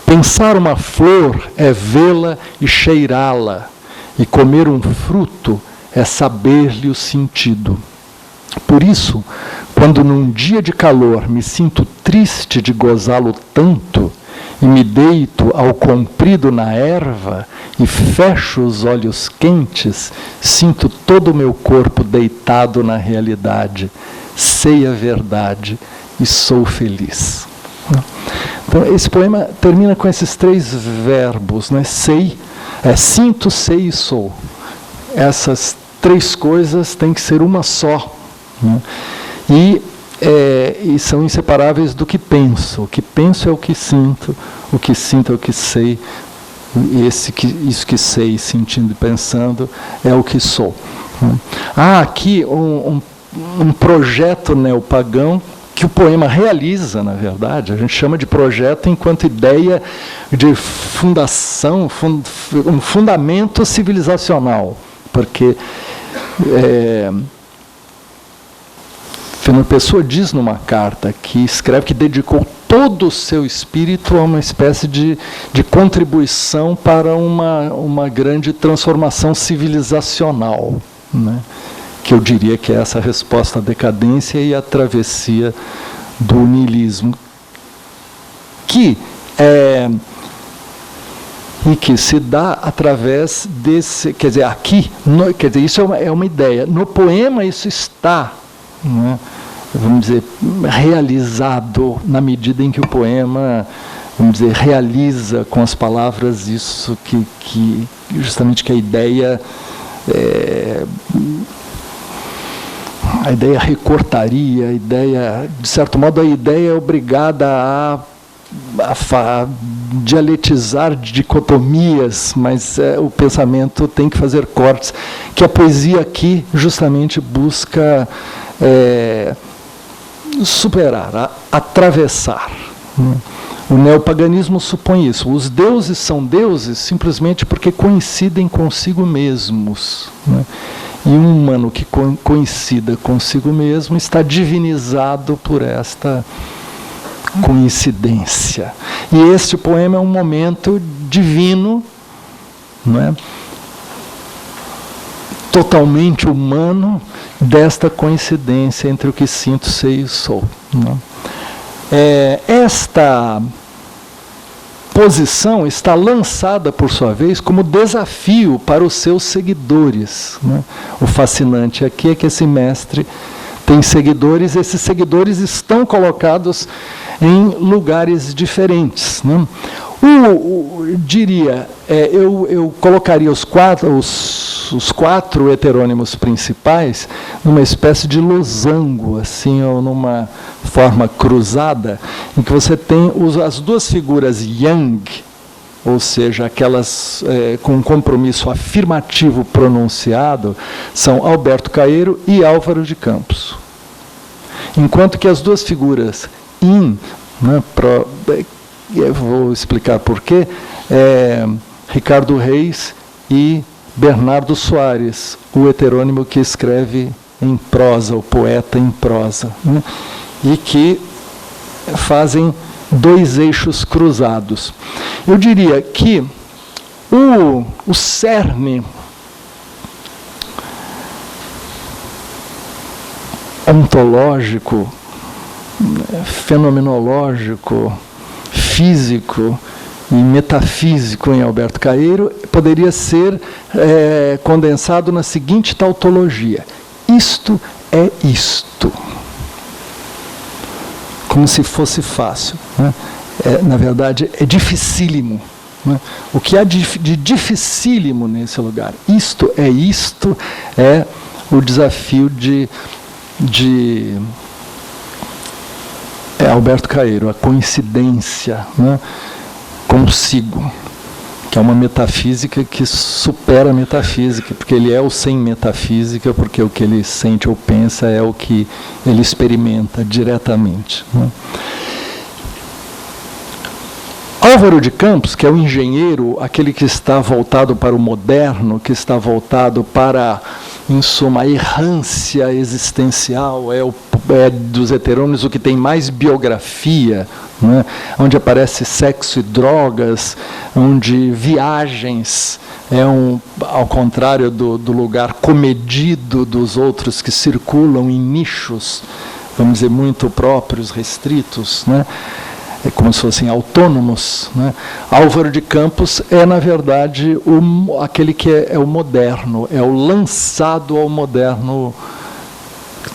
Pensar uma flor é vê-la e cheirá-la, e comer um fruto é saber-lhe o sentido. Por isso, quando num dia de calor me sinto triste de gozá-lo tanto, e me deito ao comprido na erva, e fecho os olhos quentes, sinto todo o meu corpo deitado na realidade, sei a verdade e sou feliz. Então, esse poema termina com esses 3 verbos, né? Sei, sinto, sei e sou. Essas 3 coisas têm que ser uma só, né? E são inseparáveis do que penso. O que penso é o que sinto é o que sei, isso que sei, sentindo e pensando, é o que sou. Há aqui um projeto neopagão que o poema realiza, na verdade. A gente chama de projeto enquanto ideia de fundação, um fundamento civilizacional, porque Fernando Pessoa diz numa carta que escreve que dedicou todo o seu espírito a uma espécie de contribuição para uma grande transformação civilizacional, né? Que eu diria que é essa resposta à decadência e à travessia do niilismo, que se dá através desse, quer dizer, isso é uma ideia. No poema isso está, né, vamos dizer, realizado na medida em que o poema, vamos dizer, realiza com as palavras isso que justamente que a ideia recortaria, a ideia, de certo modo, a ideia é obrigada a dialetizar dicotomias, mas o pensamento tem que fazer cortes, que a poesia aqui justamente busca superar, atravessar. O neopaganismo supõe isso. Os deuses são deuses simplesmente porque coincidem consigo mesmos, né? E um humano que coincida consigo mesmo está divinizado por esta coincidência. E este poema é um momento divino, não é? Totalmente humano, desta coincidência entre o que sinto, sei e sou. Não é? Esta posição está lançada, por sua vez, como desafio para os seus seguidores, né? O fascinante aqui é que esse mestre tem seguidores, esses seguidores estão colocados em lugares diferentes, né? Eu colocaria os 4 heterônimos principais numa espécie de losango, assim, ou numa forma cruzada, em que você tem as 2 figuras yang, ou seja, aquelas com um compromisso afirmativo pronunciado, são Alberto Caeiro e Álvaro de Campos. Enquanto que as 2 figuras yin, né, eu vou explicar porquê, Ricardo Reis e Bernardo Soares, o heterônimo que escreve em prosa, o poeta em prosa, né, e que fazem 2 eixos cruzados. Eu diria que o cerne ontológico, fenomenológico, físico e metafísico em Alberto Caeiro poderia ser condensado na seguinte tautologia: isto é isto. Como se fosse fácil, né? Na verdade, é dificílimo, né? O que há de dificílimo nesse lugar? Isto é o desafio de Alberto Caeiro, a coincidência, né, consigo. que é uma metafísica que supera a metafísica, porque ele é o sem metafísica, porque o que ele sente ou pensa é o que ele experimenta diretamente, né? Álvaro de Campos, que é o engenheiro, aquele que está voltado para o moderno, que está voltado para, em suma, a errância existencial, é dos heterônimos o que tem mais biografia, né? Onde aparece sexo e drogas, onde viagens ao contrário do lugar comedido dos outros que circulam em nichos, vamos dizer, muito próprios, restritos, né? É como se fossem autônomos, né? Álvaro de Campos é, na verdade, aquele que é o moderno, é o lançado ao moderno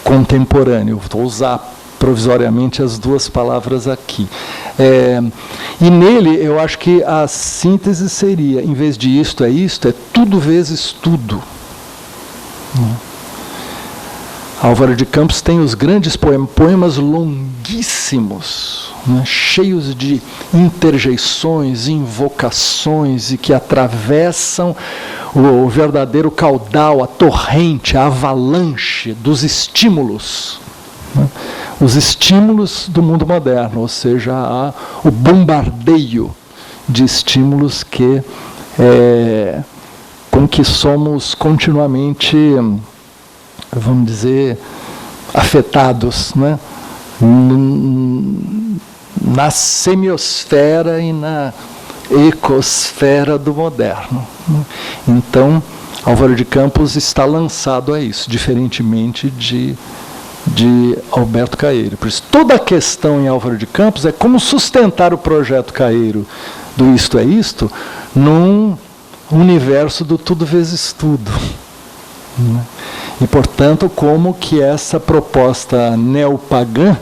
contemporâneo. Vou usar provisoriamente as duas palavras aqui. E nele, eu acho que a síntese seria, em vez de isto, é tudo vezes tudo. Álvaro de Campos tem os grandes poemas longuíssimos, né, cheios de interjeições, invocações, e que atravessam o verdadeiro caudal, a torrente, a avalanche dos estímulos, né, os estímulos do mundo moderno, ou seja, o bombardeio de estímulos com que somos continuamente, vamos dizer, afetados, né? Na semiosfera e na ecosfera do moderno. Então, Álvaro de Campos está lançado a isso, diferentemente de Alberto Caeiro. Por isso, toda a questão em Álvaro de Campos é como sustentar o projeto Caeiro do Isto é Isto num universo do tudo vezes tudo. E, portanto, como que essa proposta neopagã,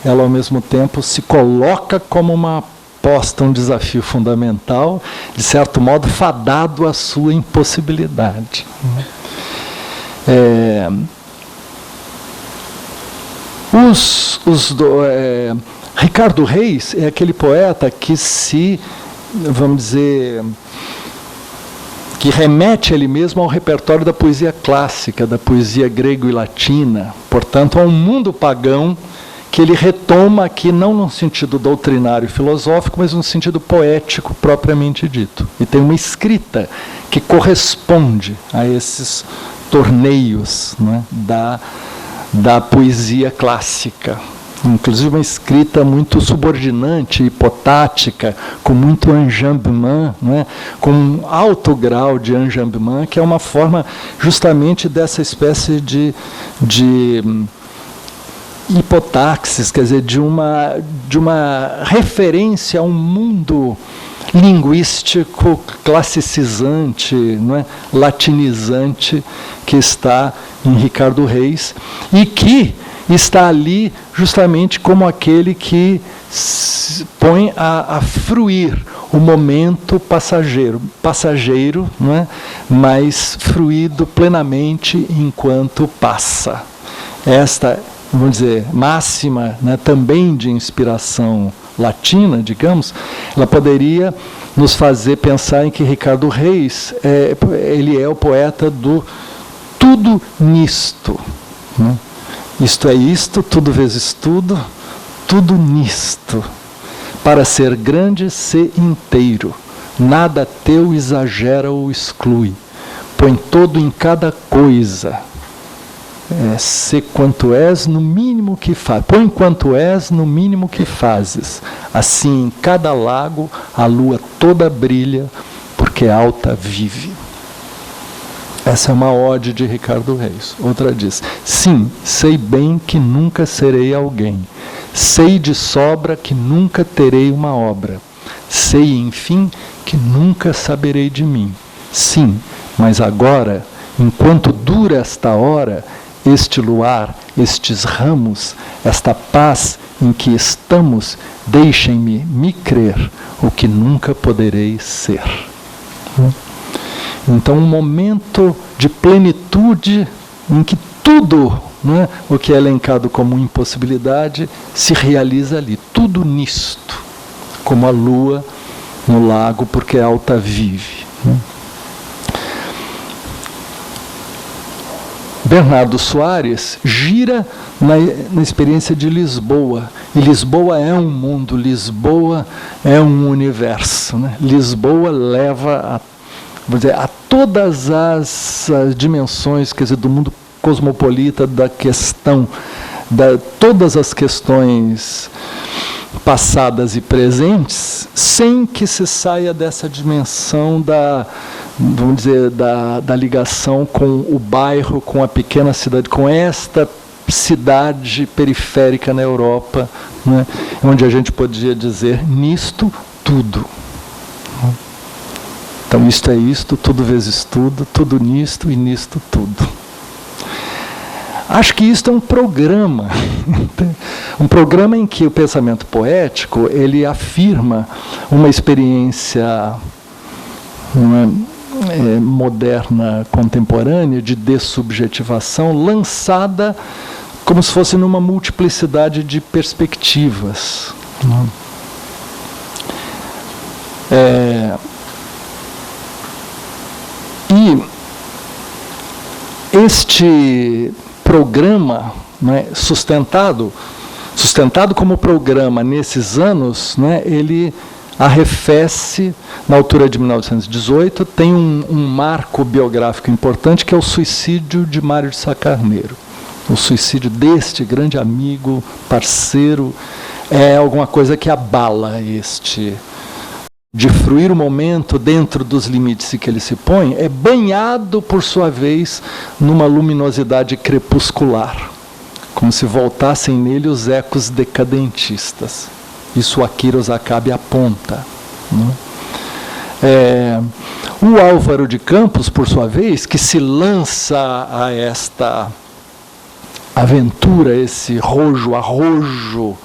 ela ao mesmo tempo se coloca como uma posta, um desafio fundamental, de certo modo fadado à sua impossibilidade. Ricardo Reis é aquele poeta que vamos dizer, que remete ele mesmo ao repertório da poesia clássica, da poesia grego e latina, portanto, a um mundo pagão que ele retoma aqui não no sentido doutrinário e filosófico, mas no sentido poético propriamente dito. E tem uma escrita que corresponde a esses torneios, né, da poesia clássica. Inclusive uma escrita muito subordinante, hipotática, com muito enjambement, né? Com um alto grau de enjambement, que é uma forma justamente dessa espécie de hipotaxis, quer dizer, de uma referência a um mundo linguístico classicizante, não é? Latinizante, que está em Ricardo Reis, e que está ali justamente como aquele que põe a fruir o momento passageiro, não é? Mas fruído plenamente enquanto passa. Esta, vamos dizer, máxima, né, também de inspiração latina, digamos, ela poderia nos fazer pensar em que Ricardo Reis, ele é o poeta do tudo nisto, né? Isto é isto, tudo vezes tudo, tudo nisto. Para ser grande, ser inteiro. Nada teu exagera ou exclui. Põe todo em cada coisa. Ser quanto és no mínimo que fazes. Põe quanto és no mínimo que fazes. Assim, em cada lago, a lua toda brilha, porque alta vive. Essa é uma ode de Ricardo Reis. Outra diz: sim, sei bem que nunca serei alguém. Sei de sobra que nunca terei uma obra. Sei, enfim, que nunca saberei de mim. Sim, mas agora, enquanto dura esta hora, este luar, estes ramos, esta paz em que estamos, deixem-me me crer o que nunca poderei ser. Então, um momento de plenitude em que tudo, não é, o que é elencado como impossibilidade se realiza ali, tudo nisto, como a lua no lago, porque Alta vive. Bernardo Soares gira na experiência de Lisboa. E Lisboa é um mundo, Lisboa é um universo. Né? Lisboa leva a todas as dimensões, quer dizer, do mundo cosmopolita, da questão, todas as questões passadas e presentes, sem que se saia dessa dimensão vamos dizer, da ligação com o bairro, com a pequena cidade, com esta cidade periférica na Europa, né, onde a gente podia dizer nisto tudo. Então, isto é isto, tudo vezes tudo nisto e nisto tudo. Acho que isto é um programa em que o pensamento poético ele afirma uma experiência moderna, contemporânea, de dessubjetivação, lançada como se fosse numa multiplicidade de perspectivas. E este programa, né, sustentado como programa nesses anos, né, ele arrefece na altura de 1918, tem um marco biográfico importante, que é o suicídio de Mário de Sá Carneiro. O suicídio deste grande amigo, parceiro, é alguma coisa que abala de fruir o momento dentro dos limites que ele se põe, é banhado, por sua vez, numa luminosidade crepuscular, como se voltassem nele os ecos decadentistas. Isso Aquiles Acabe aponta. O Álvaro de Campos, por sua vez, que se lança a esta aventura, esse arrojo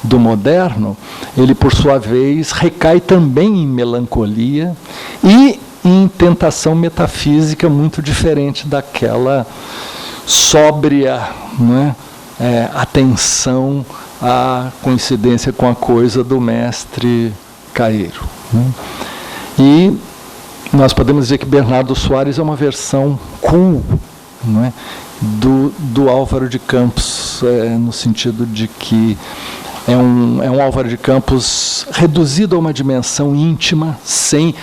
do moderno, ele, por sua vez, recai também em melancolia e em tentação metafísica muito diferente daquela sóbria, né, atenção à coincidência com a coisa do mestre Caeiro. Né? E nós podemos dizer que Bernardo Soares é uma versão cool, não é, do Álvaro de Campos, no sentido de que é um Álvaro de Campos reduzido a uma dimensão íntima, sem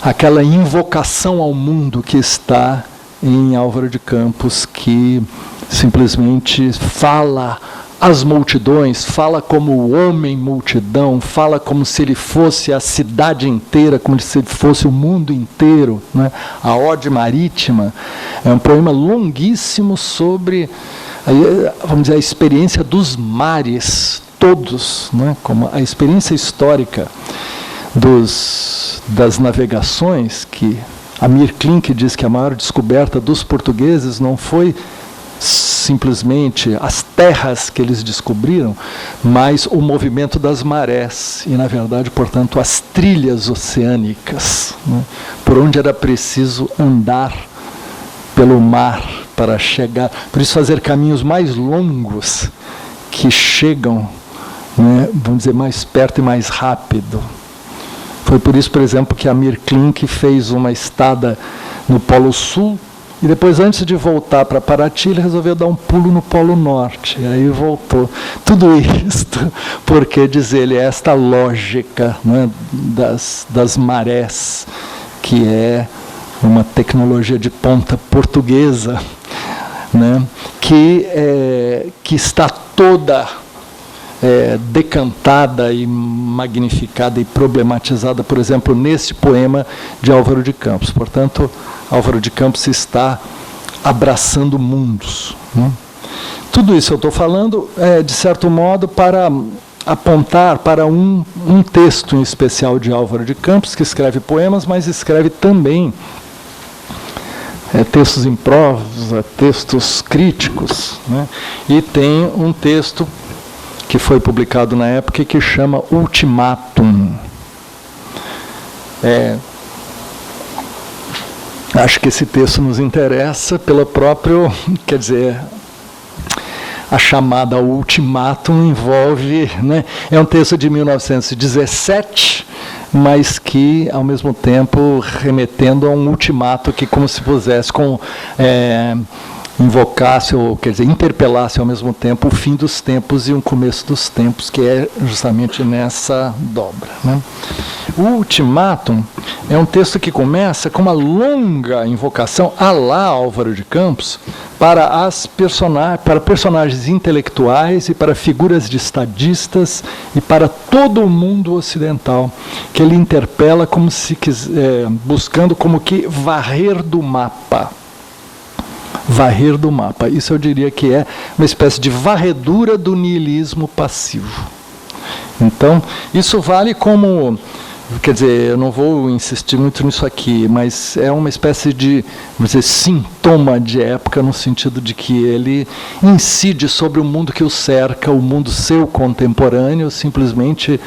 aquela invocação ao mundo que está em Álvaro de Campos, que simplesmente fala às multidões, fala como o homem multidão, fala como se ele fosse a cidade inteira, como se ele fosse o mundo inteiro. Né? A Ode Marítima é um poema longuíssimo sobre, vamos dizer, a experiência dos mares todos, né? Como a experiência histórica das navegações, que Amir Klink diz que a maior descoberta dos portugueses não foi simplesmente as terras que eles descobriram, mas o movimento das marés, e na verdade, portanto, as trilhas oceânicas, né, por onde era preciso andar pelo mar para chegar, por isso fazer caminhos mais longos que chegam, né, vamos dizer, mais perto e mais rápido. Foi por isso, por exemplo, que Amir Klink fez uma estada no Polo Sul, e depois, antes de voltar para Paraty, ele resolveu dar um pulo no Polo Norte. E aí voltou. Tudo isto porque, diz ele, esta lógica, né, das marés, que é uma tecnologia de ponta portuguesa, né, que está toda decantada e magnificada e problematizada, por exemplo, nesse poema de Álvaro de Campos. Portanto, Álvaro de Campos está abraçando mundos. Né? Tudo isso eu estou falando, de certo modo, para apontar para um texto em especial de Álvaro de Campos, que escreve poemas, mas escreve também textos em prosa, textos críticos. Né? E tem um texto que foi publicado na época e que chama Ultimátum. Acho que esse texto nos interessa pelo próprio, quer dizer, a chamada ultimátum envolve, né, é um texto de 1917, mas que, ao mesmo tempo, remetendo a um ultimato que, como se pusesse invocasse, ou quer dizer, interpelasse ao mesmo tempo o fim dos tempos e o começo dos tempos, que é justamente nessa dobra, né? O ultimátum é um texto que começa com uma longa invocação à la Álvaro de Campos para personagens intelectuais e para figuras de estadistas e para todo o mundo ocidental, que ele interpela como se buscando como que varrer do mapa. Varrer do mapa. Isso eu diria que é uma espécie de varredura do niilismo passivo. Então, isso vale como, quer dizer, eu não vou insistir muito nisso aqui, mas é uma espécie de, vamos dizer, sintoma de época, no sentido de que ele incide sobre o mundo que o cerca, o mundo seu contemporâneo, simplesmente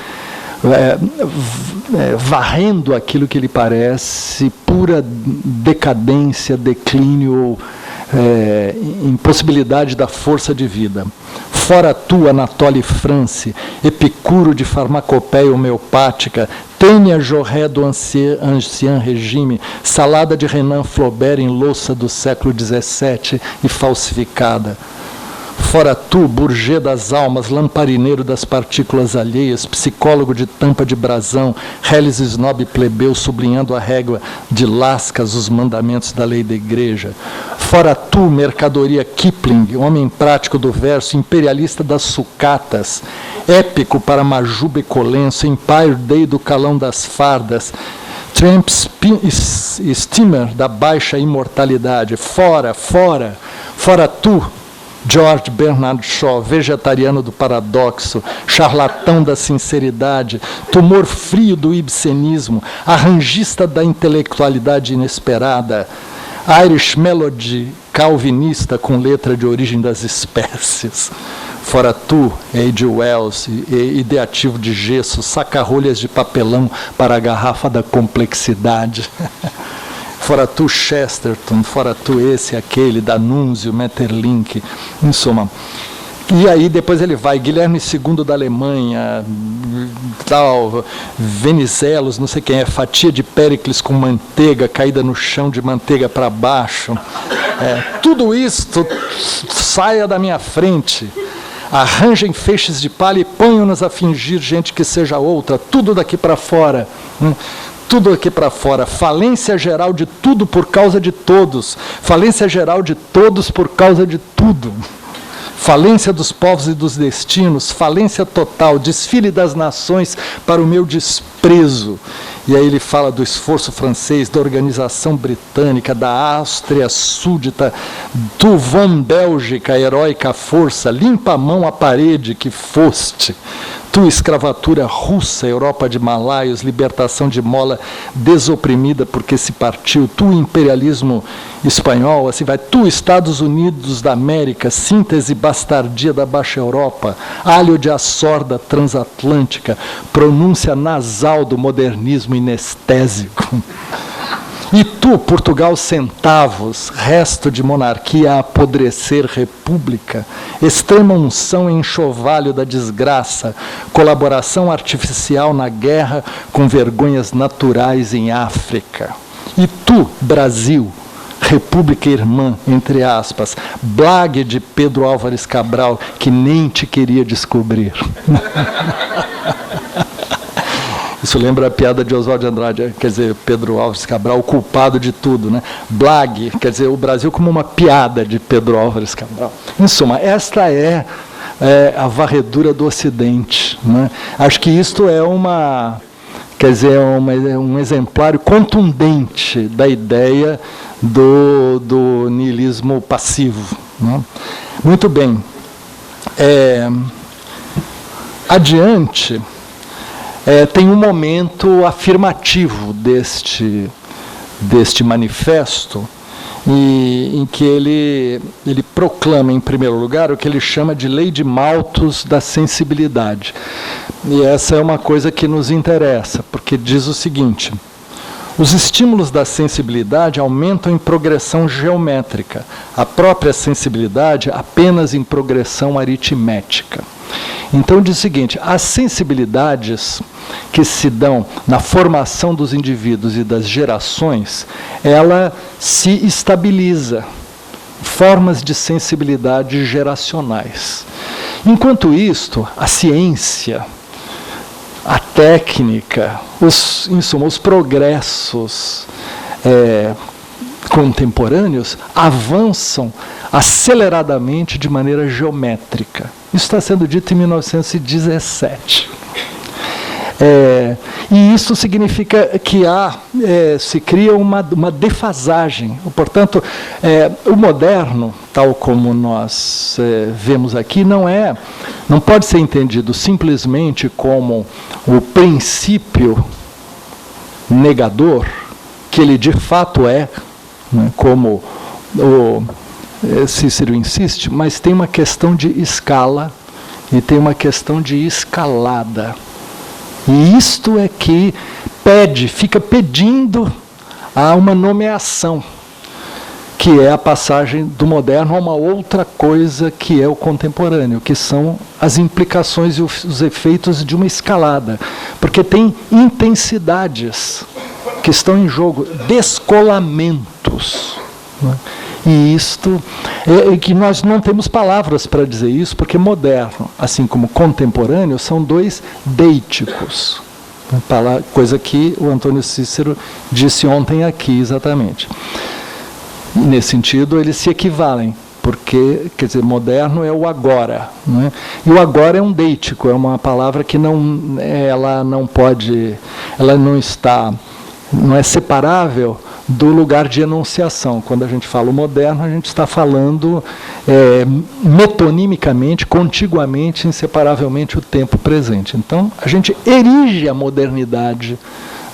varrendo aquilo que lhe parece pura decadência, declínio, impossibilidade da força de vida. Fora tu, Anatole France, Epicuro de farmacopeia homeopática, Tênia Jorré do Ancien Regime, salada de Renan Flaubert em louça do século XVII e falsificada. Fora tu, Bourget das almas, lamparineiro das partículas alheias, psicólogo de tampa de brasão, reles snob plebeu, sublinhando a régua de lascas os mandamentos da lei da igreja. Fora tu, mercadoria Kipling, homem prático do verso, imperialista das sucatas, épico para Majube Colenso, Empire Day do calão das fardas, Tramp Steamer da baixa imortalidade. Fora tu, George Bernard Shaw, vegetariano do paradoxo, charlatão da sinceridade, tumor frio do ibsenismo, arranjista da intelectualidade inesperada, Irish Melody calvinista com letra de origem das espécies. Fora tu, H. Wells, ideativo de gesso, saca-rolhas de papelão para a garrafa da complexidade. Fora tu, Chesterton, fora tu esse, aquele, D'Annunzio, Metterlink, em suma. E aí depois ele vai, Guilherme II da Alemanha, tal, Venizelos, não sei quem é, fatia de Péricles com manteiga, caída no chão de manteiga para baixo. Tudo isto saia da minha frente. Arranjem feixes de palha e ponham-nos a fingir gente que seja outra, tudo daqui para fora. Tudo aqui para fora, falência geral de tudo por causa de todos, falência geral de todos por causa de tudo, falência dos povos e dos destinos, falência total, desfile das nações para o meu desprezo. E aí ele fala do esforço francês, da organização britânica, da Áustria súdita, do von Bélgica, heróica força, limpa a mão à parede que foste. Tu, escravatura russa, Europa de Malaios, libertação de Mola desoprimida porque se partiu. Tu, imperialismo espanhol, assim vai. Tu, Estados Unidos da América, síntese bastardia da Baixa Europa, alho de Açorda transatlântica, pronúncia nasal do modernismo inestésico. E tu, Portugal centavos, resto de monarquia a apodrecer república, extrema unção em enxovalho da desgraça, colaboração artificial na guerra com vergonhas naturais em África. E tu, Brasil, república irmã, entre aspas, blague de Pedro Álvares Cabral, que nem te queria descobrir. Isso lembra a piada de Oswald de Andrade, quer dizer, Pedro Álvares Cabral, o culpado de tudo, né? Blague, quer dizer, o Brasil como uma piada de Pedro Álvares Cabral. Em suma, esta é a varredura do Ocidente, né? Acho que isto é um exemplário contundente da ideia do niilismo passivo, né? Muito bem. Adiante, tem um momento afirmativo deste manifesto, em que ele proclama, em primeiro lugar, o que ele chama de lei de Malthus da sensibilidade. E essa é uma coisa que nos interessa, porque diz o seguinte: Os estímulos da sensibilidade aumentam em progressão geométrica, a própria sensibilidade apenas em progressão aritmética. Então, diz o seguinte, as sensibilidades que se dão na formação dos indivíduos e das gerações, ela se estabiliza, formas de sensibilidade geracionais. Enquanto isto, a ciência, a técnica, os progressos contemporâneos avançam aceleradamente de maneira geométrica. Isso está sendo dito em 1917. E isso significa que se cria uma defasagem. Portanto, o moderno, tal como nós vemos aqui, não pode ser entendido simplesmente como o princípio negador, que ele de fato é, né, como o Cícero insiste, mas tem uma questão de escala e tem uma questão de escalada. E isto é que fica pedindo a uma nomeação, que é a passagem do moderno a uma outra coisa que é o contemporâneo, que são as implicações e os efeitos de uma escalada. Porque tem intensidades que estão em jogo, descolamentos, né? E isto, que nós não temos palavras para dizer isso, porque moderno, assim como contemporâneo, são dois deíticos. Coisa que o Antônio Cícero disse ontem aqui, exatamente. Nesse sentido, eles se equivalem, porque, quer dizer, moderno é o agora, né? E o agora é um deítico, é uma palavra que não é separável do lugar de enunciação. Quando a gente fala o moderno, a gente está falando metonimicamente, contiguamente, inseparavelmente o tempo presente. Então, a gente erige a modernidade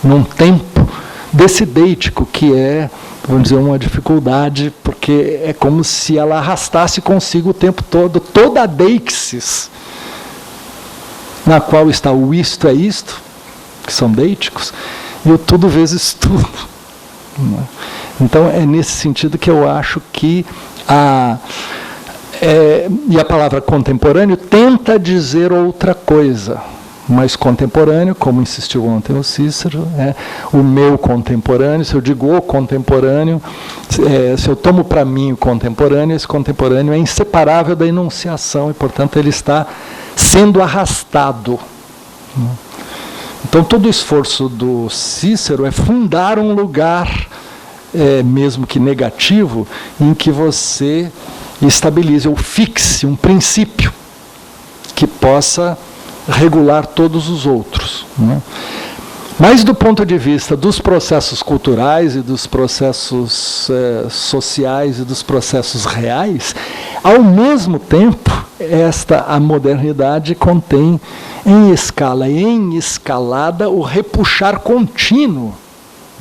num tempo desse deítico, que é, vamos dizer, uma dificuldade, porque é como se ela arrastasse consigo o tempo todo, toda a deixis, na qual está o isto é isto, que são deíticos, e o tudo vezes tudo. Então, é nesse sentido que eu acho que e a palavra contemporâneo tenta dizer outra coisa, mas contemporâneo, como insistiu ontem o Cícero, o meu contemporâneo, se eu digo o contemporâneo, se eu tomo para mim o contemporâneo, esse contemporâneo é inseparável da enunciação e, portanto, ele está sendo arrastado. Então, todo o esforço do Cícero é fundar um lugar, mesmo que negativo, em que você estabilize ou fixe um princípio que possa regular todos os outros, né? Mas, do ponto de vista dos processos culturais e dos processos sociais e dos processos reais, ao mesmo tempo, a modernidade contém em escala e em escalada o repuxar contínuo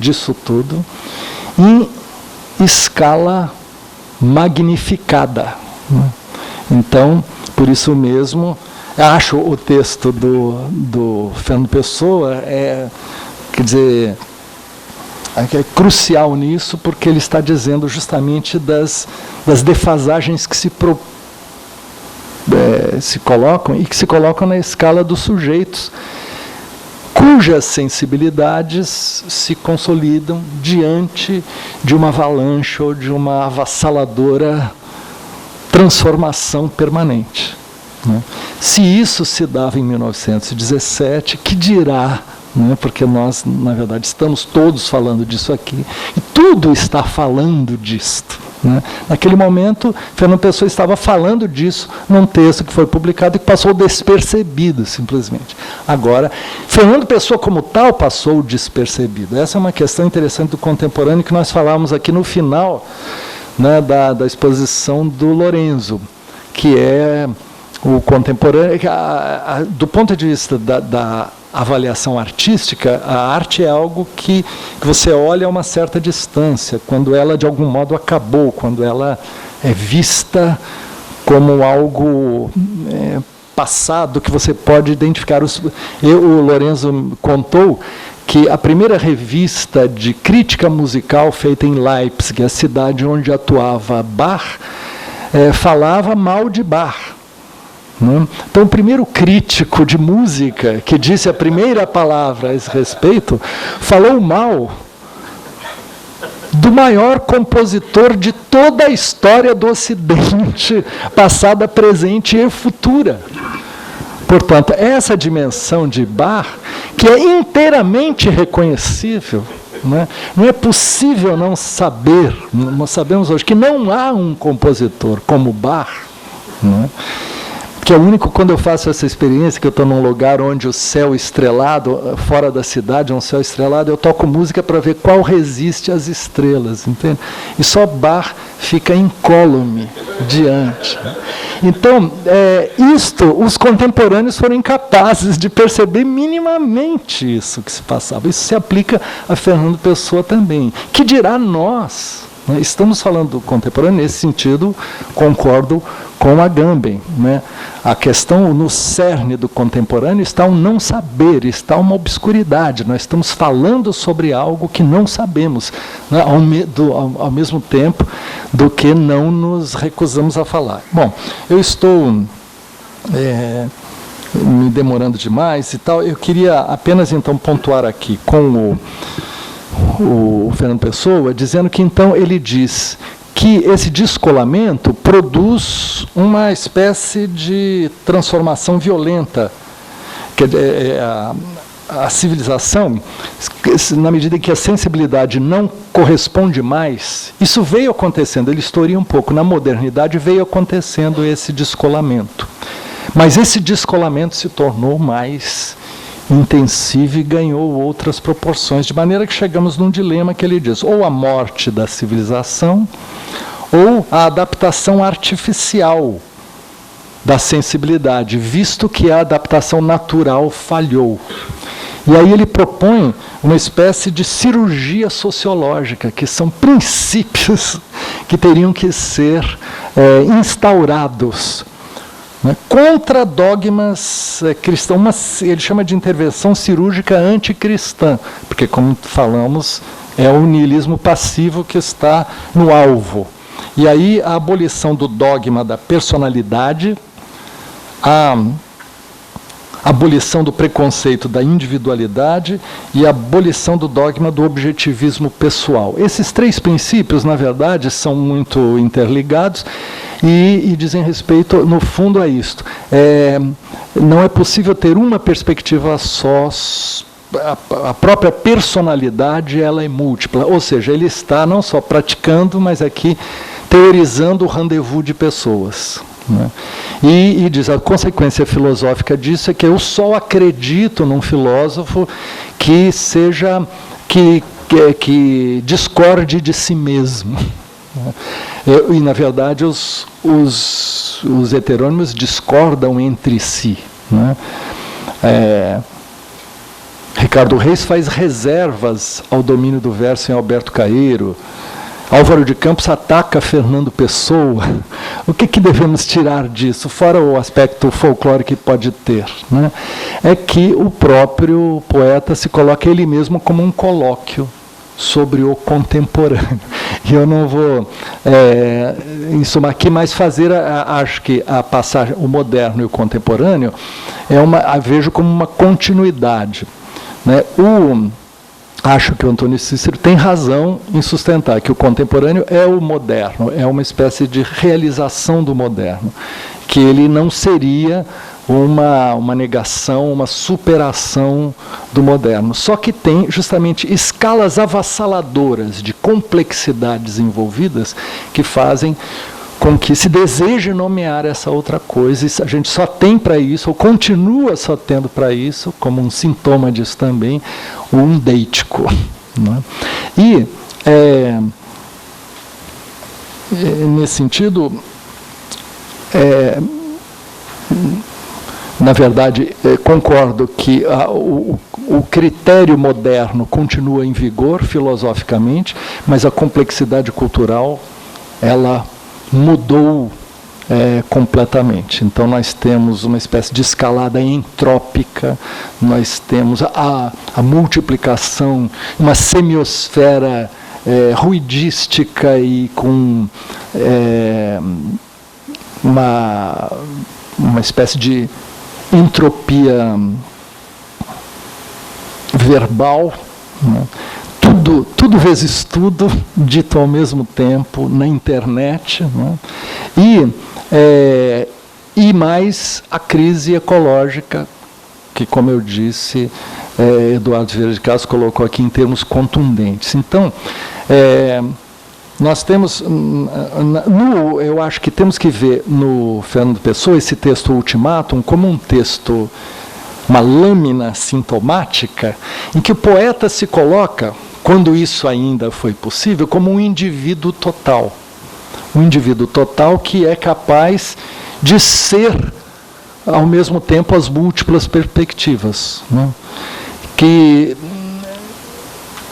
disso tudo em escala magnificada, né? Então, por isso mesmo, acho o texto do Fernando Pessoa quer dizer, é crucial nisso, porque ele está dizendo justamente das defasagens que se colocam e que se colocam na escala dos sujeitos, cujas sensibilidades se consolidam diante de uma avalanche ou de uma avassaladora transformação permanente, né? Se isso se dava em 1917, que dirá, né? Porque nós, na verdade, estamos todos falando disso aqui, e tudo está falando disto, né? Naquele momento, Fernando Pessoa estava falando disso num texto que foi publicado e que passou despercebido, simplesmente. Agora, Fernando Pessoa como tal passou despercebido. Essa é uma questão interessante do contemporâneo que nós falávamos aqui no final, né, da exposição do Lorenzo, que é o contemporâneo, do ponto de vista da avaliação artística, a arte é algo que você olha a uma certa distância, quando ela de algum modo acabou, quando ela é vista como algo passado que você pode identificar. O Lorenzo contou que a primeira revista de crítica musical feita em Leipzig, a cidade onde atuava Bach, falava mal de Bach. Né? Então, o primeiro crítico de música que disse a primeira palavra a esse respeito, falou mal do maior compositor de toda a história do Ocidente, passada, presente e futura. Portanto, essa dimensão de Bach, que é inteiramente reconhecível, né? Não é possível não saber, nós sabemos hoje que não há um compositor como Bach, né? Que é o único, quando eu faço essa experiência, que eu estou num lugar onde o céu estrelado, fora da cidade, é um céu estrelado, eu toco música para ver qual resiste às estrelas, entende? E só Bach fica incólume diante. Então, os contemporâneos foram incapazes de perceber minimamente isso que se passava. Isso se aplica a Fernando Pessoa também. Que dirá nós? Estamos falando do contemporâneo, nesse sentido, concordo com a Agamben, né? A questão no cerne do contemporâneo está um não saber, está uma obscuridade. Nós estamos falando sobre algo que não sabemos, né? ao mesmo tempo do que não nos recusamos a falar. Bom, eu estou me demorando demais e tal. Eu queria apenas então pontuar aqui com o Fernando Pessoa, dizendo que então ele diz que esse descolamento produz uma espécie de transformação violenta, que a civilização, na medida em que a sensibilidade não corresponde mais, isso veio acontecendo, ele historia um pouco, na modernidade veio acontecendo esse descolamento, mas esse descolamento se tornou mais intensivo e ganhou outras proporções, de maneira que chegamos num dilema que ele diz, ou a morte da civilização, ou a adaptação artificial da sensibilidade, visto que a adaptação natural falhou. E aí ele propõe uma espécie de cirurgia sociológica, que são princípios que teriam que ser instaurados, né, contra dogmas cristãos. Ele chama de intervenção cirúrgica anticristã, porque, como falamos, é o niilismo passivo que está no alvo. E aí a abolição do dogma da personalidade, a abolição do preconceito da individualidade e a abolição do dogma do objetivismo pessoal. Esses três princípios, na verdade, são muito interligados e dizem respeito, no fundo, a isto. Não é possível ter uma perspectiva só. A própria personalidade, ela é múltipla, ou seja, ele está não só praticando, mas aqui teorizando o rendezvous de pessoas. Né? E diz, a consequência filosófica disso é que eu só acredito num filósofo que seja, que discorde de si mesmo. E, na verdade, os heterônimos discordam entre si. Né? Ricardo Reis faz reservas ao domínio do verso em Alberto Caeiro. Álvaro de Campos ataca Fernando Pessoa. O que devemos tirar disso, fora o aspecto folclórico que pode ter? Né? É que o próprio poeta se coloca ele mesmo como um colóquio sobre o contemporâneo. E eu não vou, em suma, aqui mais fazer, acho que a passagem, o moderno e o contemporâneo, a vejo como uma continuidade. Né? Acho que o Antônio Cícero tem razão em sustentar que o contemporâneo é o moderno, é uma espécie de realização do moderno, que ele não seria uma negação, uma superação do moderno. Só que tem justamente escalas avassaladoras de complexidades envolvidas que fazem com que se deseje nomear essa outra coisa, e a gente só tem para isso, ou continua só tendo para isso, como um sintoma disso também, o undeítico. Né? E, nesse sentido, na verdade, concordo que o critério moderno continua em vigor filosoficamente, mas a complexidade cultural, ela mudou completamente. Então, nós temos uma espécie de escalada entrópica, nós temos a multiplicação, uma semiosfera ruidística e com uma espécie de entropia verbal, né? Tudo vezes tudo, dito ao mesmo tempo, na internet, né? E mais a crise ecológica, que, como eu disse, Eduardo Vieira de Castro colocou aqui em termos contundentes. Então, nós temos, eu acho que temos que ver no Fernando Pessoa esse texto Ultimátum como um texto, uma lâmina sintomática, em que o poeta se coloca, quando isso ainda foi possível, como um indivíduo total. Um indivíduo total que é capaz de ser, ao mesmo tempo, as múltiplas perspectivas, né?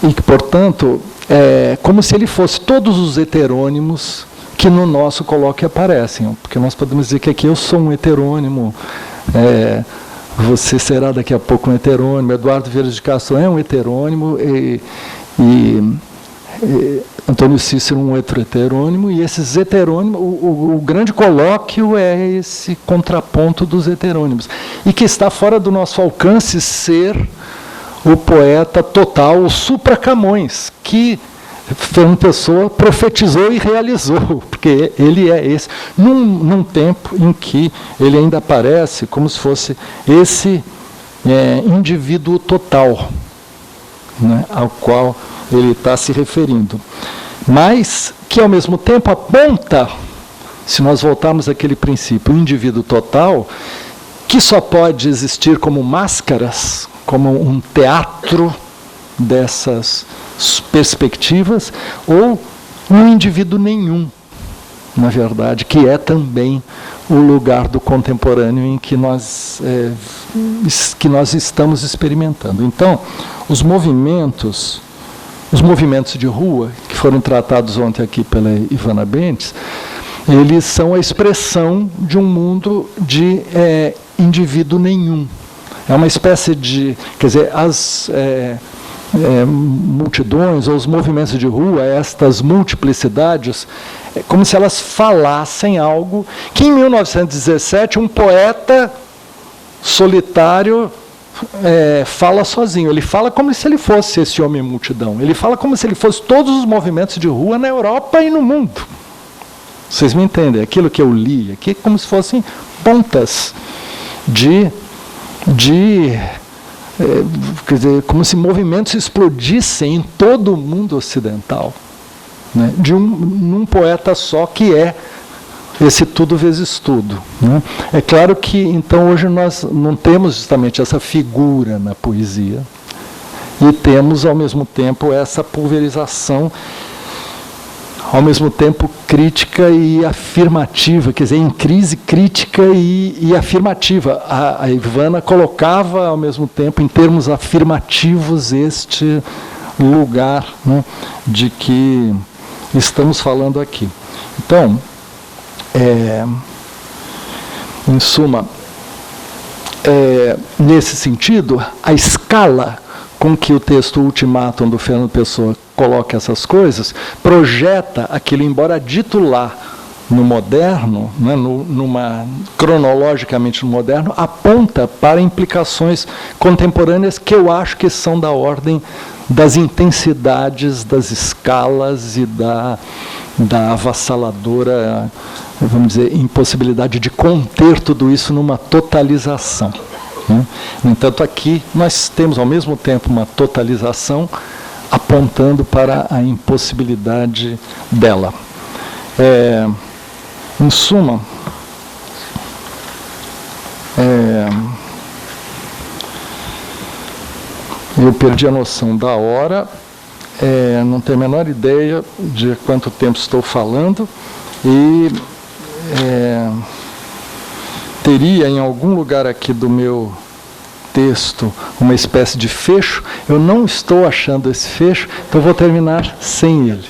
E que, portanto, é como se ele fosse todos os heterônimos que no nosso colóquio aparecem. Porque nós podemos dizer que aqui eu sou um heterônimo, você será daqui a pouco um heterônimo, Eduardo Vieira de Castro é um heterônimo, e Antônio Cícero um outro heterônimo, e esses heterônimos, o grande colóquio é esse contraponto dos heterônimos, e que está fora do nosso alcance ser o poeta total, o Supra Camões, que Fernando Pessoa profetizou e realizou, porque ele é esse, num tempo em que ele ainda aparece como se fosse esse indivíduo total, né, ao qual ele está se referindo. Mas que, ao mesmo tempo, aponta, se nós voltarmos àquele princípio, o indivíduo total, que só pode existir como máscaras, como um teatro dessas perspectivas, ou um indivíduo nenhum, na verdade, que é também o lugar do contemporâneo em que nós estamos experimentando. Então, os movimentos de rua, que foram tratados ontem aqui pela Ivana Bentes, eles são a expressão de um mundo de indivíduo nenhum. É uma espécie de, quer dizer, as multidões ou os movimentos de rua, estas multiplicidades, como se elas falassem algo que em 1917 um poeta solitário fala sozinho. Ele fala como se ele fosse esse homem multidão. Ele fala como se ele fosse todos os movimentos de rua na Europa e no mundo. Vocês me entendem? Aquilo que eu li aqui, como se fossem pontas quer dizer, como se movimentos explodissem em todo o mundo ocidental, né? Num poeta só, que é esse tudo vezes tudo, né? É claro que, então, hoje nós não temos justamente essa figura na poesia, e temos, ao mesmo tempo, essa pulverização, ao mesmo tempo crítica e afirmativa, quer dizer, em crise crítica e afirmativa. A Ivana colocava, ao mesmo tempo, em termos afirmativos, este lugar, né, de que estamos falando aqui. Então, em suma, nesse sentido, a escala com que o texto Ultimátum do Fernando Pessoa coloca essas coisas, projeta aquilo, embora dito lá no moderno, né, cronologicamente no moderno, aponta para implicações contemporâneas que eu acho que são da ordem das intensidades, das escalas e da avassaladora, vamos dizer, impossibilidade de conter tudo isso numa totalização, né? No entanto, aqui nós temos ao mesmo tempo uma totalização apontando para a impossibilidade dela. Em suma, eu perdi a noção da hora, não tenho a menor ideia de quanto tempo estou falando, e teria em algum lugar aqui do meu texto uma espécie de fecho. Eu não estou achando esse fecho, então vou terminar sem ele.